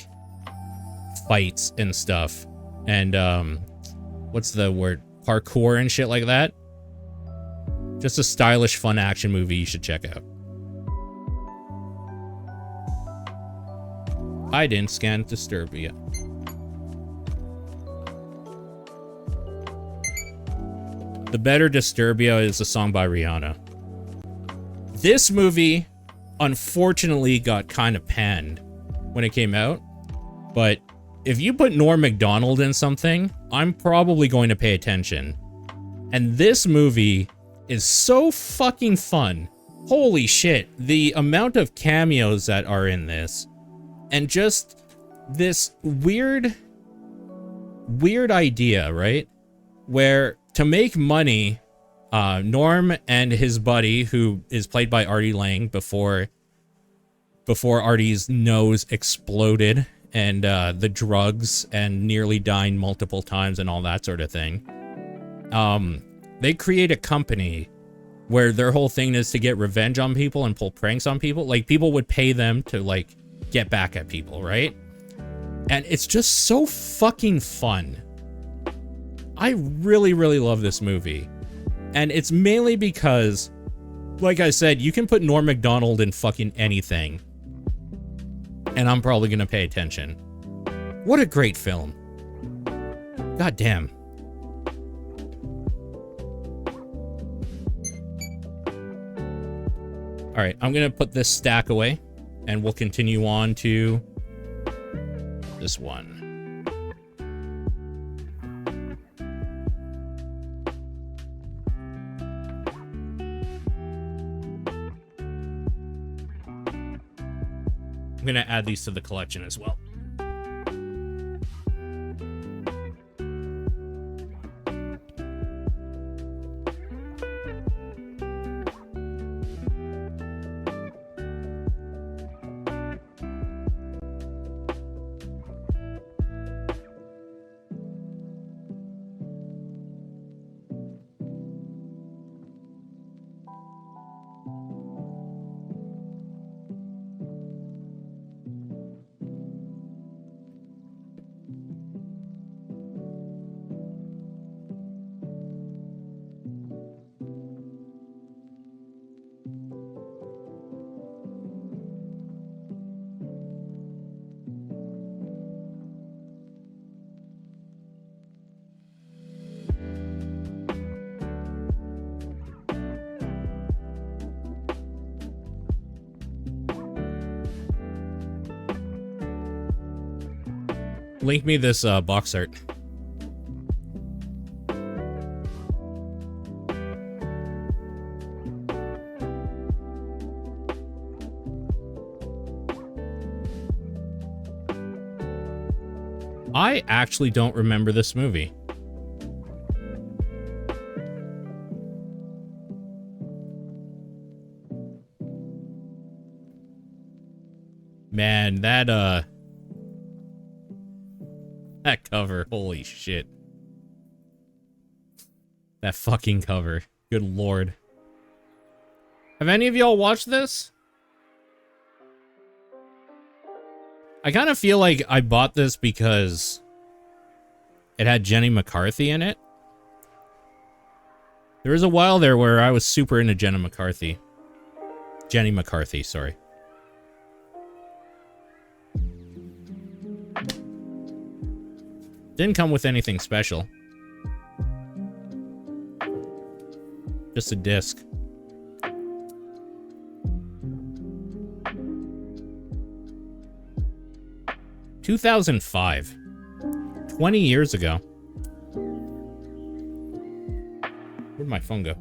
fights and stuff and what's the word, parkour and shit like that, just a stylish fun action movie you should check out. I didn't scan Disturbia. The better Disturbia is a song by Rihanna. This movie unfortunately got kind of panned when it came out, but if you put Norm Macdonald in something, I'm probably going to pay attention. And this movie is so fucking fun. Holy shit, the amount of cameos that are in this, and just this weird idea, right? Where to make money, Norm and his buddy, who is played by Artie Lang before Artie's nose exploded and the drugs and nearly dying multiple times and all that sort of thing. They create a company where their whole thing is to get revenge on people and pull pranks on people. Like, people would pay them to, like, get back at people, right? And it's just so fucking fun. I really, really love this movie. And it's mainly because, like I said, you can put Norm Macdonald in fucking anything, and I'm probably gonna pay attention. What a great film. God damn. Alright, I'm gonna put this stack away, and we'll continue on to this one. I'm gonna add these to the collection as well. Link me this box art. I actually don't remember this movie. Man, that cover, holy shit. That fucking cover. Good lord. Have any of y'all watched this? I kind of feel like I bought this because it had Jenny McCarthy in it. There was a while there where I was super into Jenny McCarthy. Jenny McCarthy, sorry. Didn't come with anything special. Just a disc. (2005). 20 years ago. Where'd my phone go?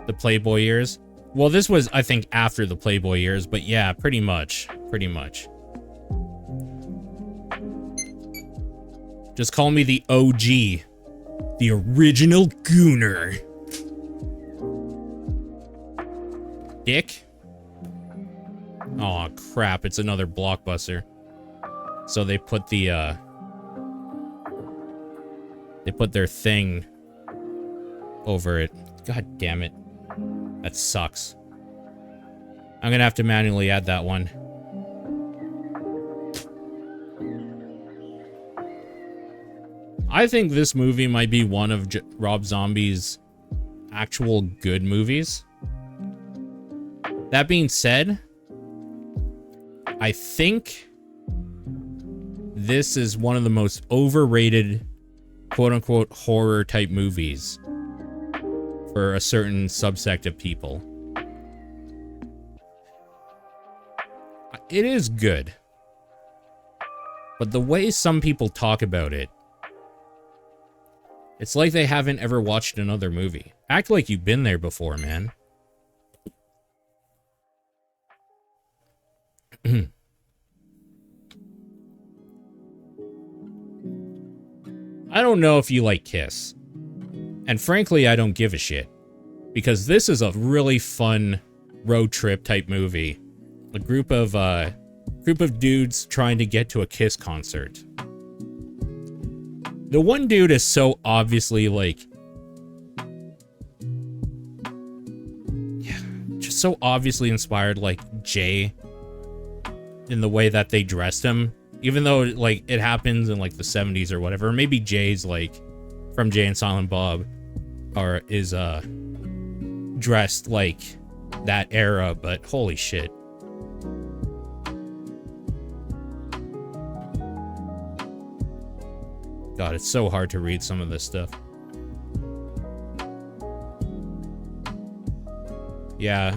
The Playboy years. Well, this was, I think, after the Playboy years, but yeah, pretty much. Pretty much. Just call me the OG. The original Gooner. Dick? Aw, crap, it's another Blockbuster. So they put the, they put their thing over it. God damn it. That sucks. I'm gonna have to manually add that one. I think this movie might be one of Rob Zombie's actual good movies. That being said, I think this is one of the most overrated, quote-unquote, horror-type movies for a certain subsect of people. It is good. But the way some people talk about it, it's like they haven't ever watched another movie. Act like you've been there before, man. I don't know if you like Kiss. And frankly, I don't give a shit. Because this is a really fun road trip type movie. A group of dudes trying to get to a Kiss concert. The one dude is so obviously like, yeah, just so obviously inspired like Jay in the way that they dressed him. Even though like it happens in like the 70s or whatever. Or maybe Jay's like from Jay and Silent Bob or is dressed like that era, but holy shit. God, it's so hard to read some of this stuff. Yeah.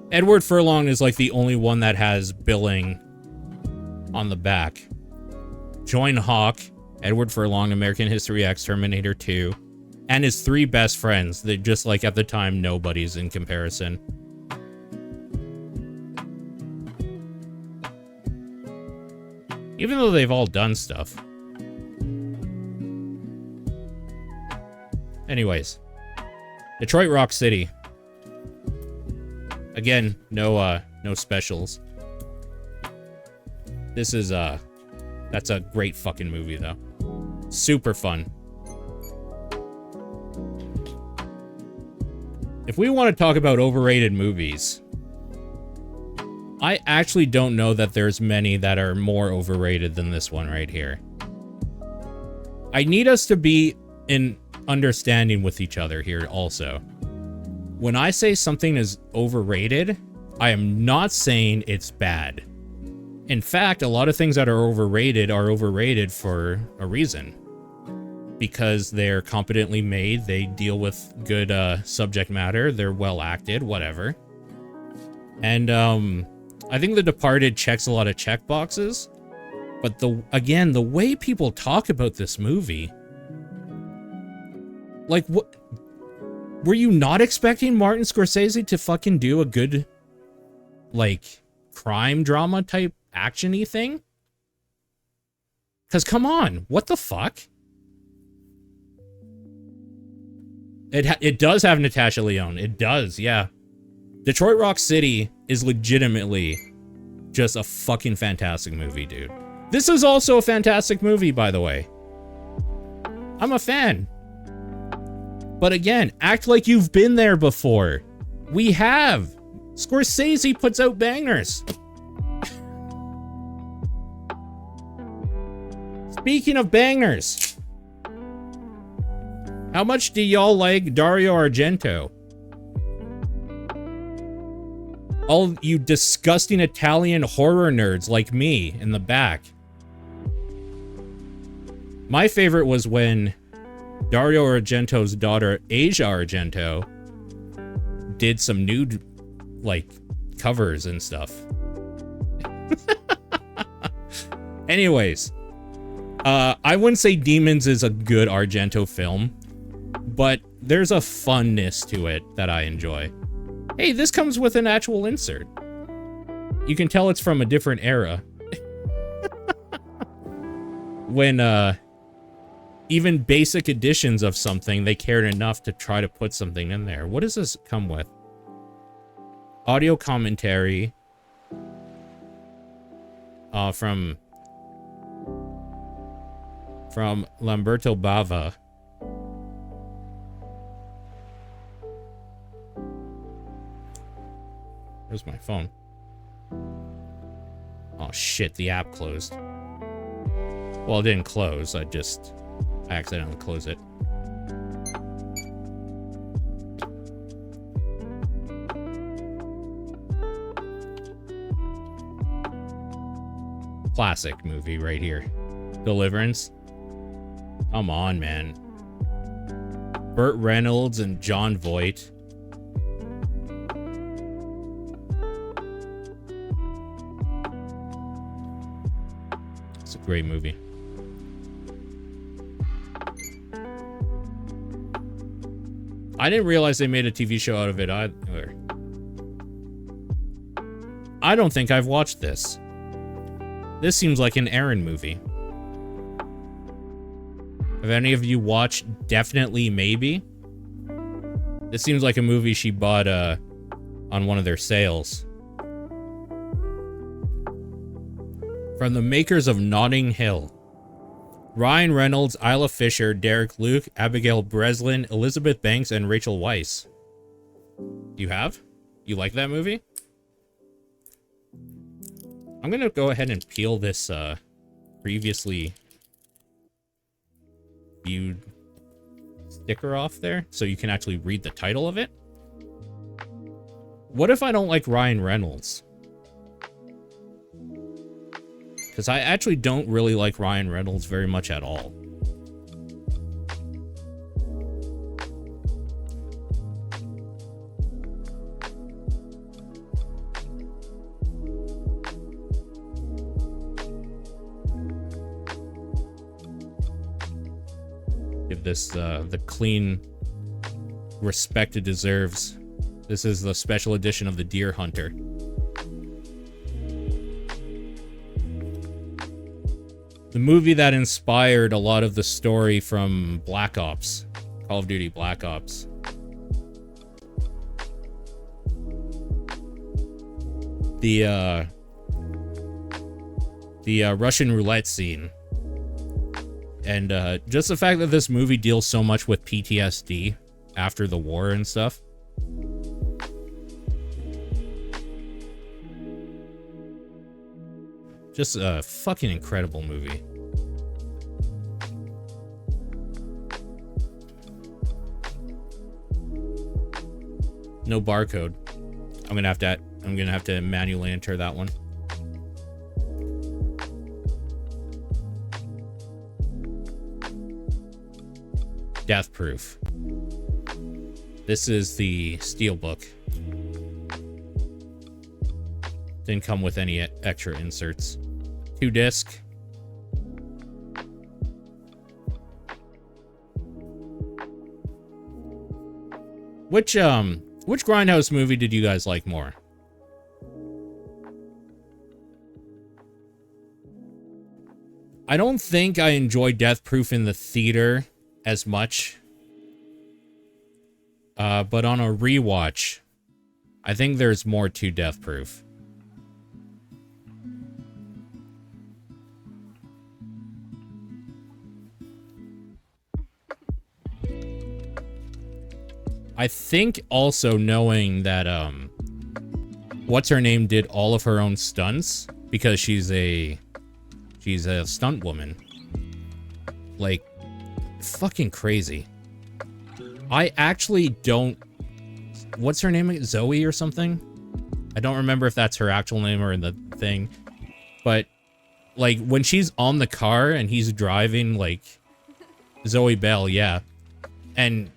Edward Furlong is like the only one that has billing on the back. Join Hawk, Edward Furlong, American History X, Terminator 2, and his three best friends. They're just like at the time, nobody's in comparison. Even though they've all done stuff. Anyways, Detroit Rock City. Again, no specials. This is that's a great fucking movie though. Super fun. If we want to talk about overrated movies, I actually don't know that there's many that are more overrated than this one right here. I need us to be in understanding with each other here also. When I say something is overrated, I am not saying it's bad. In fact, a lot of things that are overrated for a reason. Because they're competently made, they deal with good subject matter, they're well acted, whatever. And I think The Departed checks a lot of check boxes. But again, the way people talk about this movie, like, what? Were you not expecting Martin Scorsese to fucking do a good, like, crime drama type action-y thing? Because come on, what the fuck? It does have Natasha Lyonne. It does, yeah. Detroit Rock City is legitimately just a fucking fantastic movie, dude. This is also a fantastic movie, by the way. I'm a fan. But again, act like you've been there before. We have. Scorsese puts out bangers. Speaking of bangers, how much do y'all like Dario Argento? All you disgusting Italian horror nerds like me in the back. My favorite was when Dario Argento's daughter, Asia Argento, did some nude, like, covers and stuff. Anyways, I wouldn't say Demons is a good Argento film, but there's a funness to it that I enjoy. Hey, this comes with an actual insert. You can tell it's from a different era. When, even basic editions of something, they cared enough to try to put something in there. What does this come with? Audio commentary. From Lamberto Bava. Where's my phone? Oh shit, the app closed. Well, it didn't close, I accidentally closed it. Classic movie right here. Deliverance. Come on, man. Burt Reynolds and Jon Voight. It's a great movie. I didn't realize they made a TV show out of it either. I don't think I've watched this. This seems like an Aaron movie. Have any of you watched Definitely Maybe? This seems like a movie she bought on one of their sales. From the makers of Notting Hill. Ryan Reynolds, Isla Fisher, Derek Luke, Abigail Breslin, Elizabeth Banks, and Rachel Weisz. You have? You like that movie? I'm gonna go ahead and peel this previously viewed sticker off there so you can actually read the title of it. What if I don't like Ryan Reynolds? Because I actually don't really like Ryan Reynolds very much at all. Give this the clean respect it deserves. This is the special edition of the Deer Hunter. The movie that inspired a lot of the story from Black Ops, Call of Duty Black Ops. The Russian roulette scene. And just the fact that this movie deals so much with PTSD after the war and stuff. Just a fucking incredible movie. No barcode. I'm gonna have to manually enter that one. Death Proof. This is the steelbook. Didn't come with any extra inserts. 2-disc. Which Grindhouse movie did you guys like more? I don't think I enjoyed Death Proof in the theater as much. But on a rewatch, I think there's more to Death Proof. I think also knowing that what's her name did all of her own stunts because she's a stunt woman. Like, fucking crazy. I actually don't... What's her name? Zoe or something? I don't remember if that's her actual name or in the thing. But, like, when she's on the car and he's driving, like, Zoe Bell, yeah. And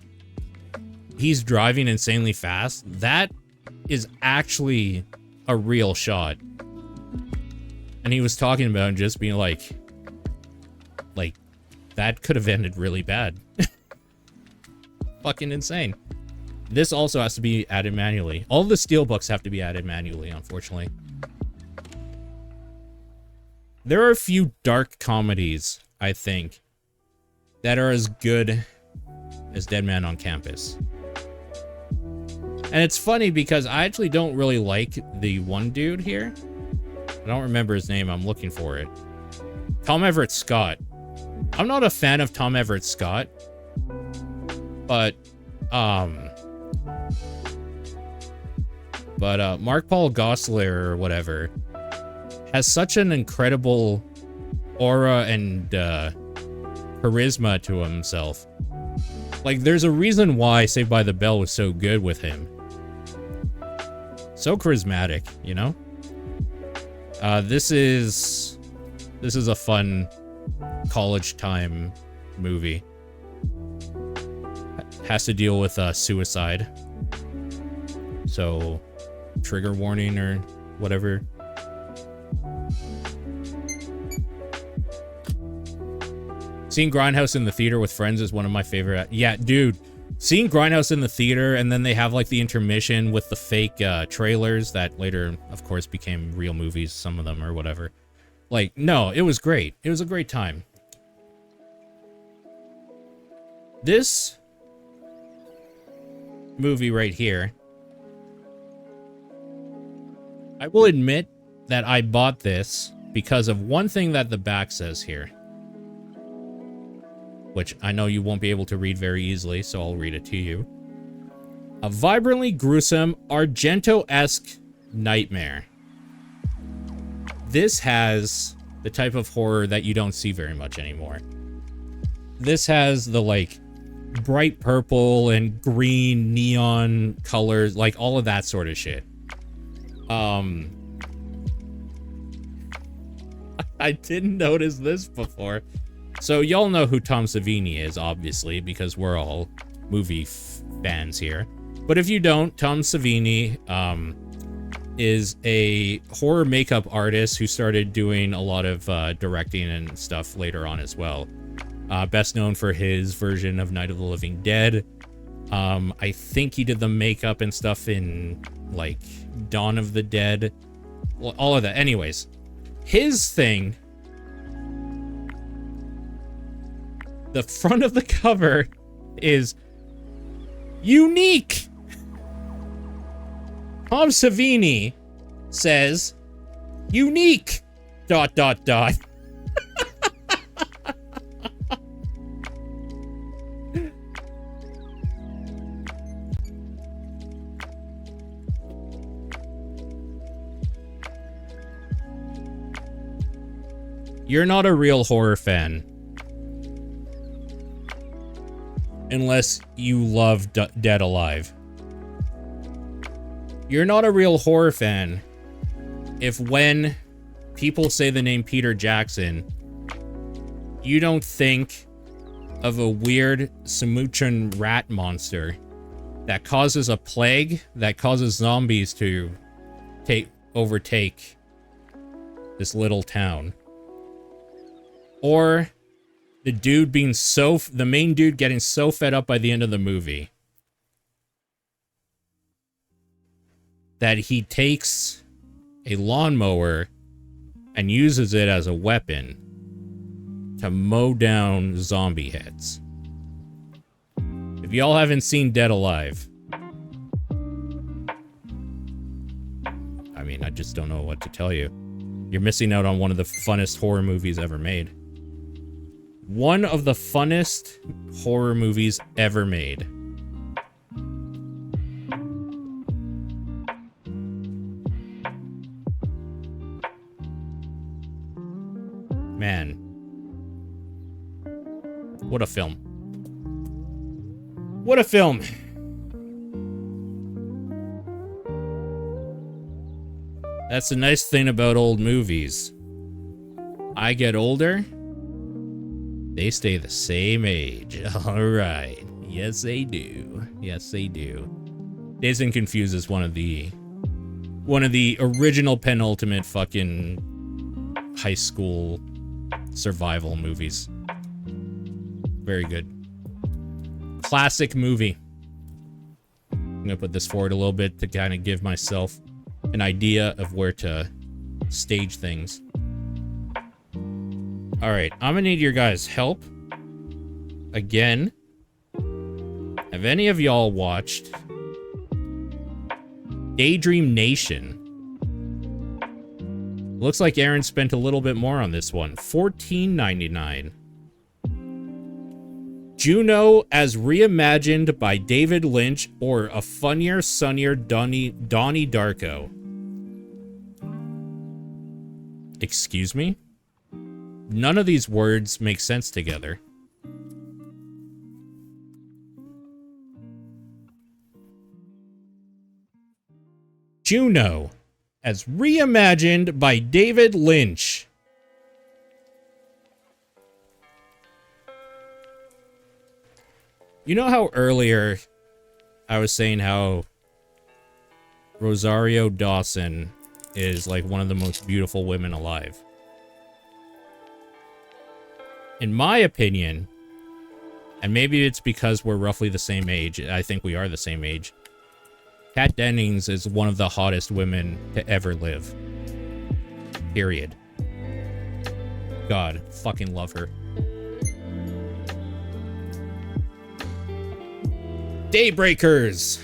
he's driving insanely fast. That is actually a real shot. And he was talking about it just being like, that could have ended really bad. Fucking insane. This also has to be added manually. All the steelbooks have to be added manually, unfortunately. There are a few dark comedies, I think, that are as good as Dead Man on Campus. And it's funny because I actually don't really like the one dude here. I don't remember his name. I'm looking for it. Tom Everett Scott. I'm not a fan of Tom Everett Scott, but Mark Paul Gosselaar or whatever has such an incredible aura and charisma to himself. Like, there's a reason why Saved by the Bell was so good with him. So charismatic, you know? This is a fun college time movie. Has to deal with suicide. So, trigger warning or whatever. Seeing Grindhouse in the theater with friends is one of my favorite. Yeah, dude. Seeing Grindhouse in the theater and then they have like the intermission with the fake trailers that later, of course, became real movies, some of them or whatever. Like, no, it was great. It was a great time. This movie right here, I will admit that I bought this because of one thing that the back says here, which I know you won't be able to read very easily, so I'll read it to you. A vibrantly gruesome, Argento-esque nightmare. This has the type of horror that you don't see very much anymore. This has the, like, bright purple and green neon colors, like all of that sort of shit. I didn't notice this before. So y'all know who Tom Savini is, obviously, because we're all movie fans here. But if you don't, Tom Savini is a horror makeup artist who started doing a lot of directing and stuff later on as well. Best known for his version of Night of the Living Dead. I think he did the makeup and stuff in, like, Dawn of the Dead. Well, all of that. Anyways, his thing... The front of the cover is unique. Tom Savini says, unique, ... You're not a real horror fan. Unless you love Dead Alive. You're not a real horror fan if when people say the name Peter Jackson, you don't think of a weird Sumutran rat monster that causes a plague that causes zombies to overtake this little town. Or the main dude getting so fed up by the end of the movie that he takes a lawnmower and uses it as a weapon to mow down zombie heads. If y'all haven't seen Dead Alive, I mean, I just don't know what to tell you. You're missing out on one of the funnest horror movies ever made. One of the funnest horror movies ever made. Man. What a film. What a film. That's the nice thing about old movies. I get older, they stay the same age. All right. Yes, they do. Yes, they do. Dazed and Confused is one of the original penultimate fucking high school survival movies. Very good. Classic movie. I'm gonna put this forward a little bit to kind of give myself an idea of where to stage things. All right, I'm gonna need your guys' help. Again, have any of y'all watched Daydream Nation? Looks like Aaron spent a little bit more on this one. $14.99. Juno as reimagined by David Lynch or a funnier, sunnier Donnie Darko. Excuse me? None of these words make sense together. Juno as reimagined by David Lynch. You know how earlier I was saying how Rosario Dawson is like one of the most beautiful women alive? In my opinion, and maybe it's because we're roughly the same age, I think we are the same age, Kat Dennings is one of the hottest women to ever live. Period. God, fucking love her. Daybreakers.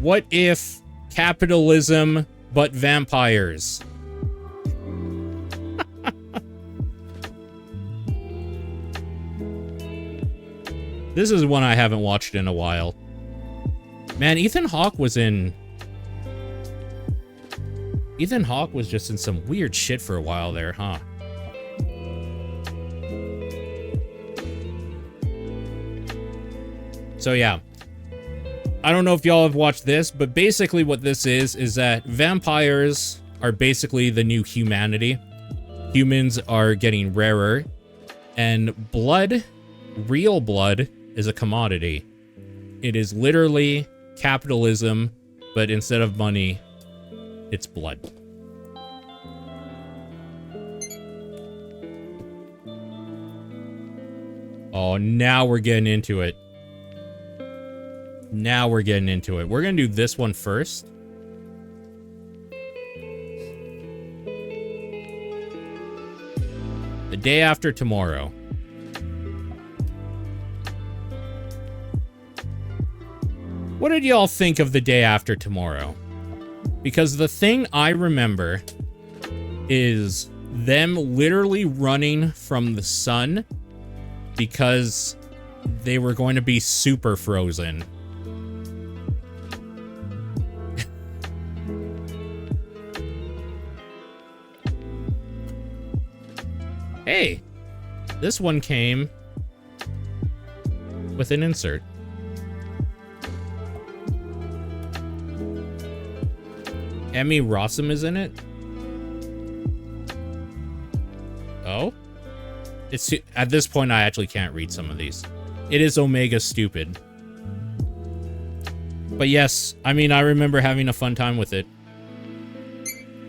What if capitalism but vampires? This is one I haven't watched in a while. Man, Ethan Hawke was just in some weird shit for a while there, huh? So yeah, I don't know if y'all have watched this, but basically what this is that vampires are basically the new humanity. Humans are getting rarer, and blood, real blood, is a commodity. It is literally capitalism, but instead of money, it's blood. Oh, now we're getting into it. Now we're getting into it. We're gonna do this one first. The Day After Tomorrow. What did y'all think of The Day After Tomorrow? Because the thing I remember is them literally running from the sun because they were going to be super frozen. Hey, this one came with an insert. Emmy Rossum is in it? Oh? It's at this point I actually can't read some of these. It is Omega Stupid. But yes, I mean I remember having a fun time with it.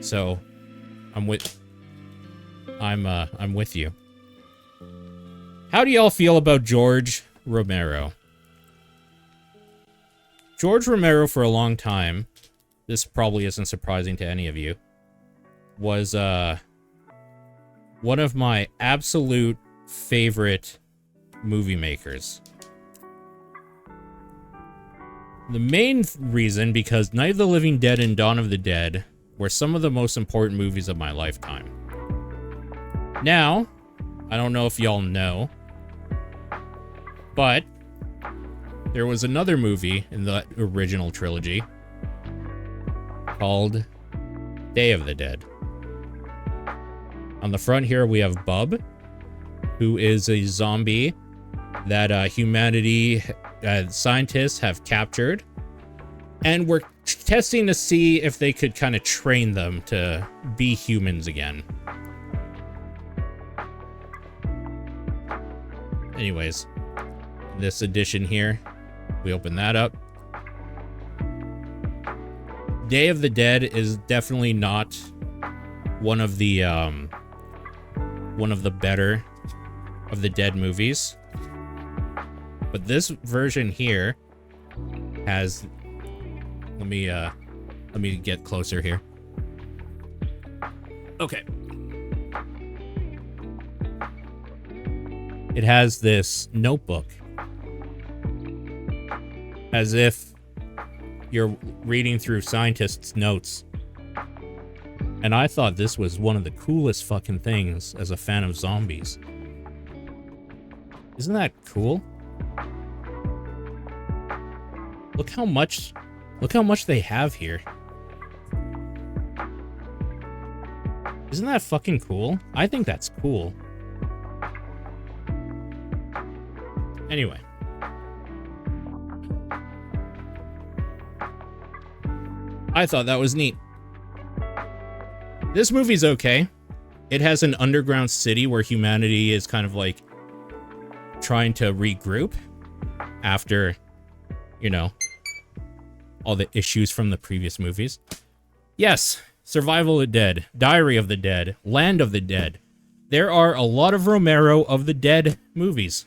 So I'm with you. How do y'all feel about George Romero? George Romero for a long time, this probably isn't surprising to any of you, was one of my absolute favorite movie makers. The main reason because Night of the Living Dead and Dawn of the Dead were some of the most important movies of my lifetime. Now, I don't know if y'all know, but there was another movie in the original trilogy called Day of the Dead. On the front here, we have Bub, who is a zombie that scientists have captured And we're testing to see if they could kind of train them to be humans again. Anyways, this edition here, we open that up. Day of the Dead is definitely not one of the better of the Dead movies. But this version here has, let me get closer here. Okay. It has this notebook, as if you're reading through scientists' notes. And I thought this was one of the coolest fucking things as a fan of zombies. Isn't that cool? Look how much they have here. Isn't that fucking cool? I think that's cool. Anyway. I thought that was neat. This movie's okay. It has an underground city where humanity is kind of like trying to regroup after, you know, all the issues from the previous movies. Yes, Survival of the Dead, Diary of the Dead, Land of the Dead. There are a lot of Romero of the Dead movies.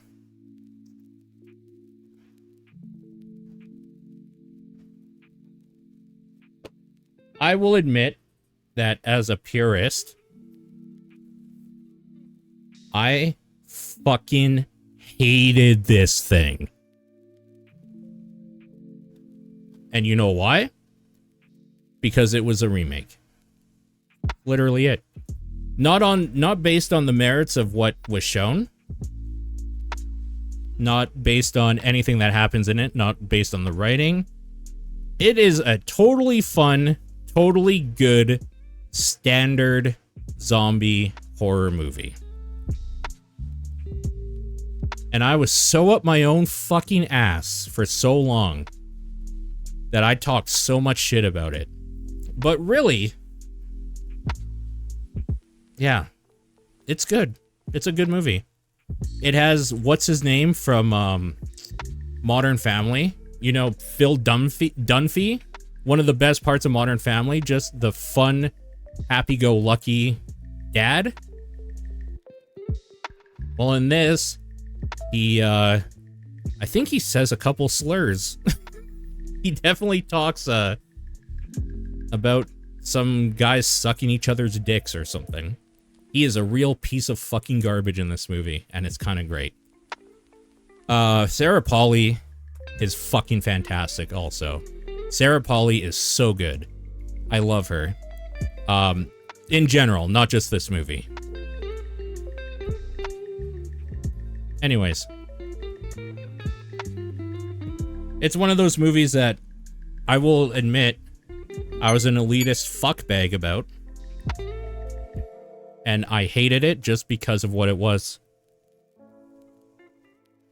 I will admit that as a purist, I fucking hated this thing. And you know why? Because it was a remake. Literally it. Not based on the merits of what was shown. Not based on anything that happens in it. Not based on the writing. It is a totally fun, totally good, standard zombie horror movie. And I was so up my own fucking ass for so long that I talked so much shit about it. But really, yeah, it's good. It's a good movie. It has, what's his name from Modern Family? You know, Phil Dunphy. One of the best parts of Modern Family, just the fun, happy-go-lucky dad. Well, in this, he, I think he says a couple slurs. He definitely talks, about some guys sucking each other's dicks or something. He is a real piece of fucking garbage in this movie, and it's kind of great. Sarah Polley is fucking fantastic also. Sarah Polley is so good. I love her. In general, not just this movie. Anyways. It's one of those movies that I will admit I was an elitist fuckbag about. And I hated it just because of what it was.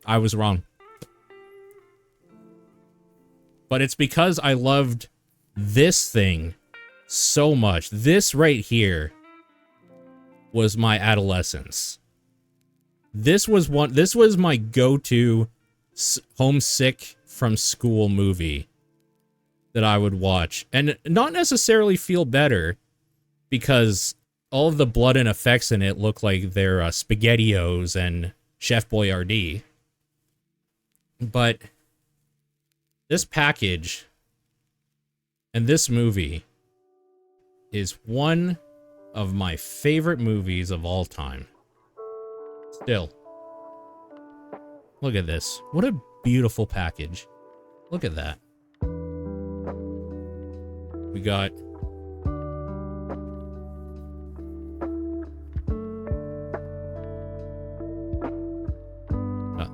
I was wrong. But it's because I loved this thing so much. This right here was my adolescence. This was my go-to homesick from school movie that I would watch. And not necessarily feel better, because all of the blood and effects in it look like they're SpaghettiOs and Chef Boyardee. But this package and this movie is one of my favorite movies of all time. Still. Look at this. What a beautiful package. Look at that. We got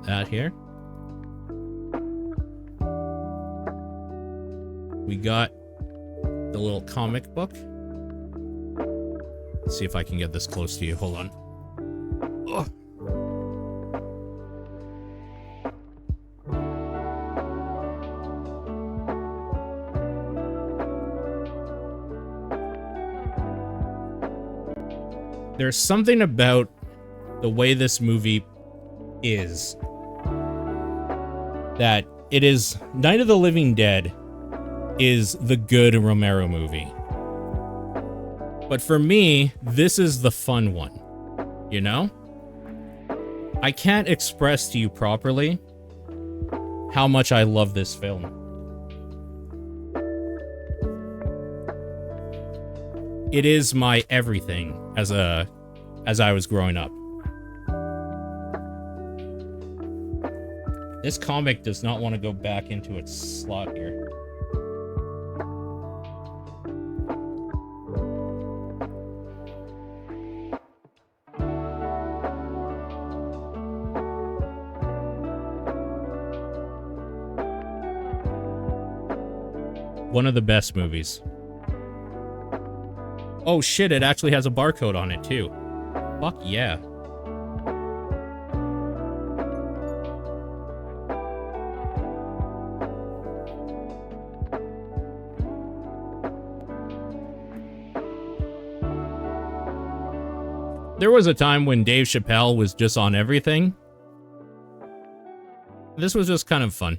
that here. We got the little comic book. Let's see if I can get this close to you. Hold on. Ugh. There's something about the way this movie is that it is Night of the Living Dead is the good Romero movie. But for me, this is the fun one, you know? I can't express to you properly how much I love this film. It is my everything as I was growing up. This comic does not want to go back into its slot here. One of the best movies. Oh shit, it actually has a barcode on it too. Fuck yeah. There was a time when Dave Chappelle was just on everything. This was just kind of fun.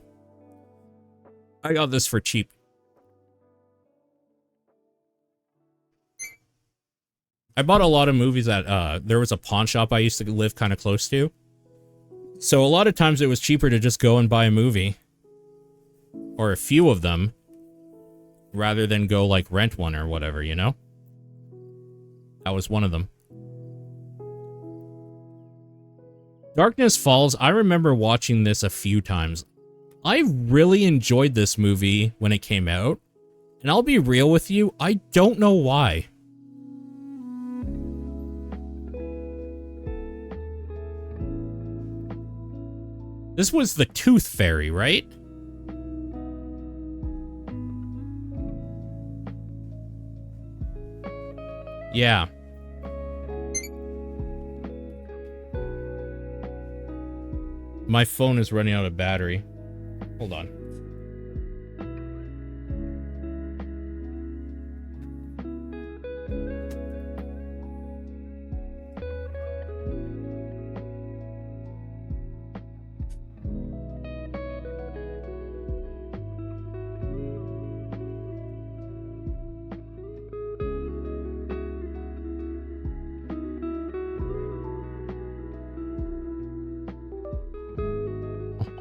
I got this for cheap. I bought a lot of movies at, there was a pawn shop I used to live kind of close to. So a lot of times it was cheaper to just go and buy a movie. Or a few of them. Rather than go, like, rent one or whatever, you know? That was one of them. Darkness Falls, I remember watching this a few times. I really enjoyed this movie when it came out. And I'll be real with you, I don't know why. This was the Tooth Fairy, right? Yeah. My phone is running out of battery. Hold on.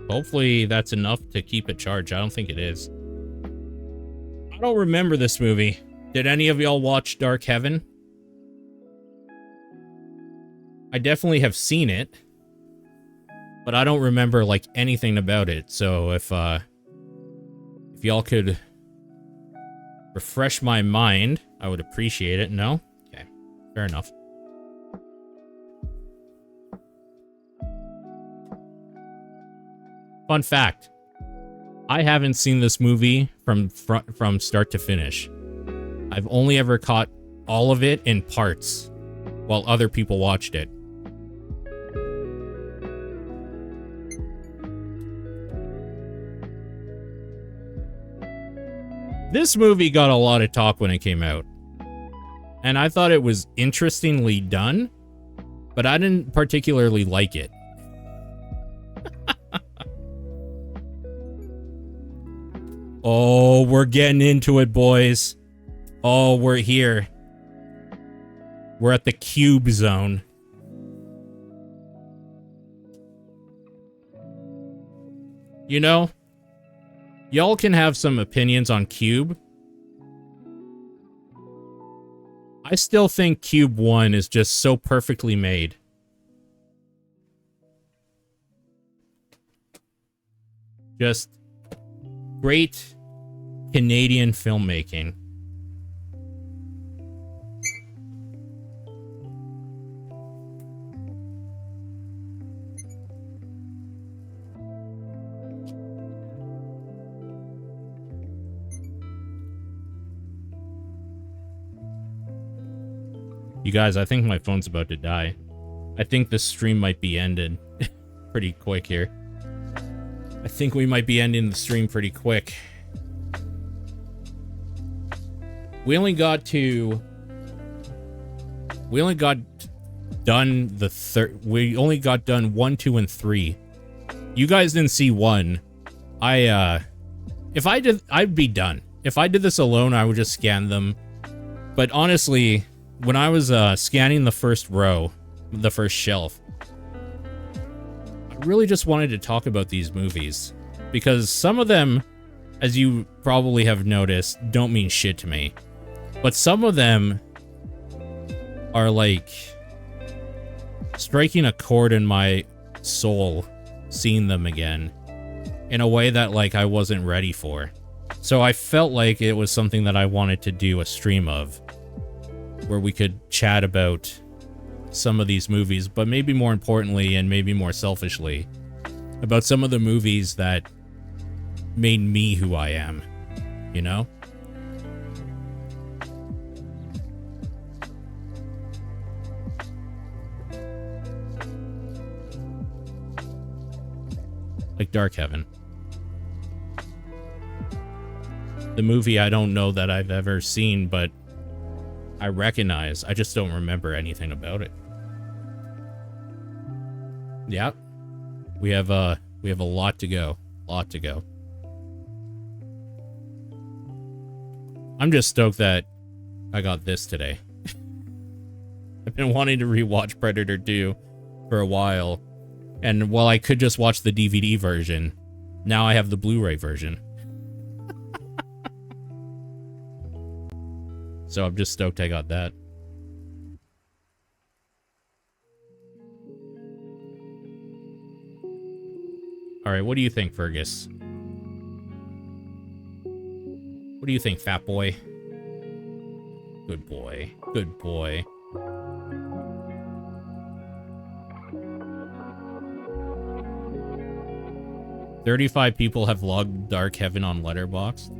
Hopefully that's enough to keep it charged. I don't think it is. I don't remember this movie. Did any of y'all watch Dark Heaven? I definitely have seen it, but I don't remember like anything about it. So if y'all could refresh my mind, I would appreciate it. No? Okay. Fair enough. Fun fact, I haven't seen this movie from start to finish. I've only ever caught all of it in parts while other people watched it. This movie got a lot of talk when it came out. And I thought it was interestingly done, but I didn't particularly like it. Oh, we're getting into it, boys. Oh, we're here. We're at the Cube zone. You know, y'all can have some opinions on Cube. I still think Cube 1 is just so perfectly made. Just great Canadian filmmaking. You guys, I think my phone's about to die. I think this stream might be ended pretty quick here. I think we might be ending the stream pretty quick. We only got to We only got done we only got done 1, 2, and 3. You guys didn't see 1. If I did, I'd be done. If I did this alone, I would just scan them. But honestly, when I was scanning the first row, the first shelf, I really just wanted to talk about these movies. Because some of them, as you probably have noticed, don't mean shit to me. But some of them are like striking a chord in my soul, seeing them again in a way that like I wasn't ready for. So I felt like it was something that I wanted to do a stream of, where we could chat about some of these movies, but maybe more importantly and maybe more selfishly, about some of the movies that made me who I am, you know? Like Dark Heaven. The movie I don't know that I've ever seen, but I recognize. I just don't remember anything about it. Yeah. We have a lot to go. Lot to go. I'm just stoked that I got this today. I've been wanting to rewatch Predator 2 for a while. And while I could just watch the DVD version, now I have the Blu-ray version. So I'm just stoked I got that. Alright, what do you think, Fergus? What do you think, fat boy? Good boy. Good boy. "35 people have logged Dark Heaven on Letterboxd."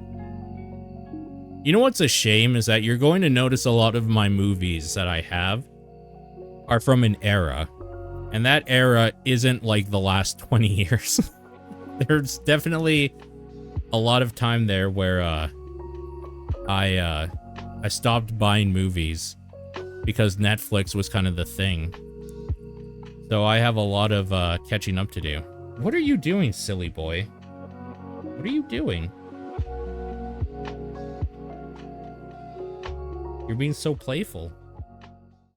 You know what's a shame is that you're going to notice a lot of my movies that I have are from an era. And that era isn't like the last 20 years. There's definitely a lot of time there where I stopped buying movies because Netflix was kind of the thing. So I have a lot of catching up to do. What are you doing, silly boy? What are you doing? You're being so playful.